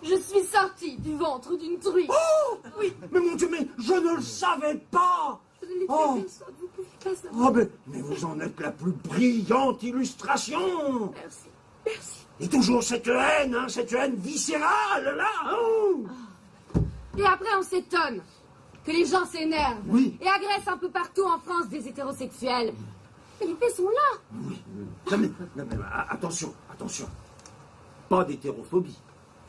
Je suis sortie du ventre d'une truie. Oh! Oui, mais mon Dieu, mais je ne le savais pas! Je l'ai Oh. trouvé, vous pouvez pas savoir. Oh, mais vous en êtes la plus brillante illustration! Merci, merci. Et toujours cette haine, hein, cette haine viscérale, là! Hein. Et après, on s'étonne que les gens s'énervent Oui. et agressent un peu partout en France des hétérosexuels. Mais les faits sont là. Oui. Non, mais, attention, attention. Pas d'hétérophobie.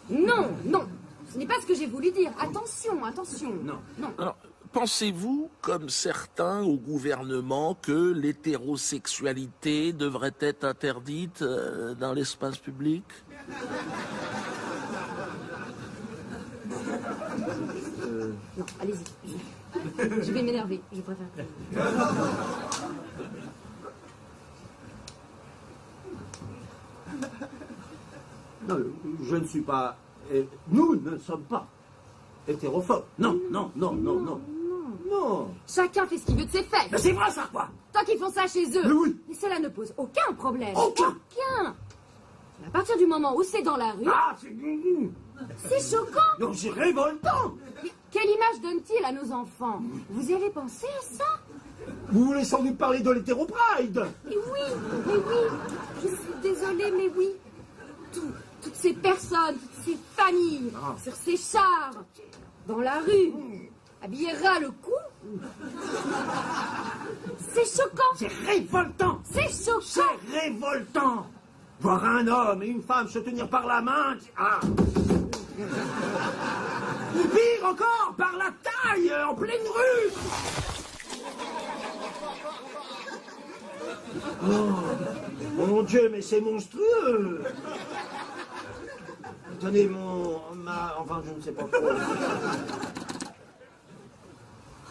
Non, non. Ce n'est pas ce que j'ai voulu dire. Attention, attention. Non. Non. Alors, pensez-vous, comme certains au gouvernement, que l'hétérosexualité devrait être interdite dans l'espace public? Non, allez-y. Je vais m'énerver, je préfère. Non, je ne suis pas... nous ne sommes pas hétérophobes. Non, non, non, non, non. Non. Chacun fait ce qu'il veut de ses faits. Mais c'est vrai ça, quoi. Tant qu'ils font ça chez eux. Mais oui. Et cela ne pose aucun problème. Aucun. Aucun. Mais à partir du moment où c'est dans la rue, Ah, c'est choquant. non, c'est révoltant. Mais quelle image donne-t-il à nos enfants? Vous y avez pensé à ça? Vous voulez sans doute parler de l'hétéropride. Mais oui, je suis désolée, mais oui. Toutes ces personnes, toutes ces familles, sur ces chars, dans la rue, habillées ras le cou. C'est choquant. C'est révoltant. C'est choquant. C'est révoltant. Voir un homme et une femme se tenir par la main. Ah. Ou pire encore, par la taille, en pleine rue. Oh, mon Dieu, mais c'est monstrueux. Tenez enfin, je ne sais pas quoi.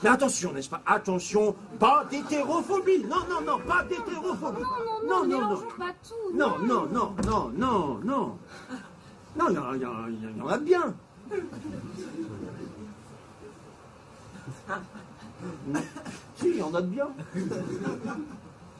Mais attention, n'est-ce pas? Attention, pas d'hétérophobie. Non, non, non, pas d'hétérophobie. Non, mélangeons pas tout. Non. Non, il y en a bien. Si, il y en a de bien.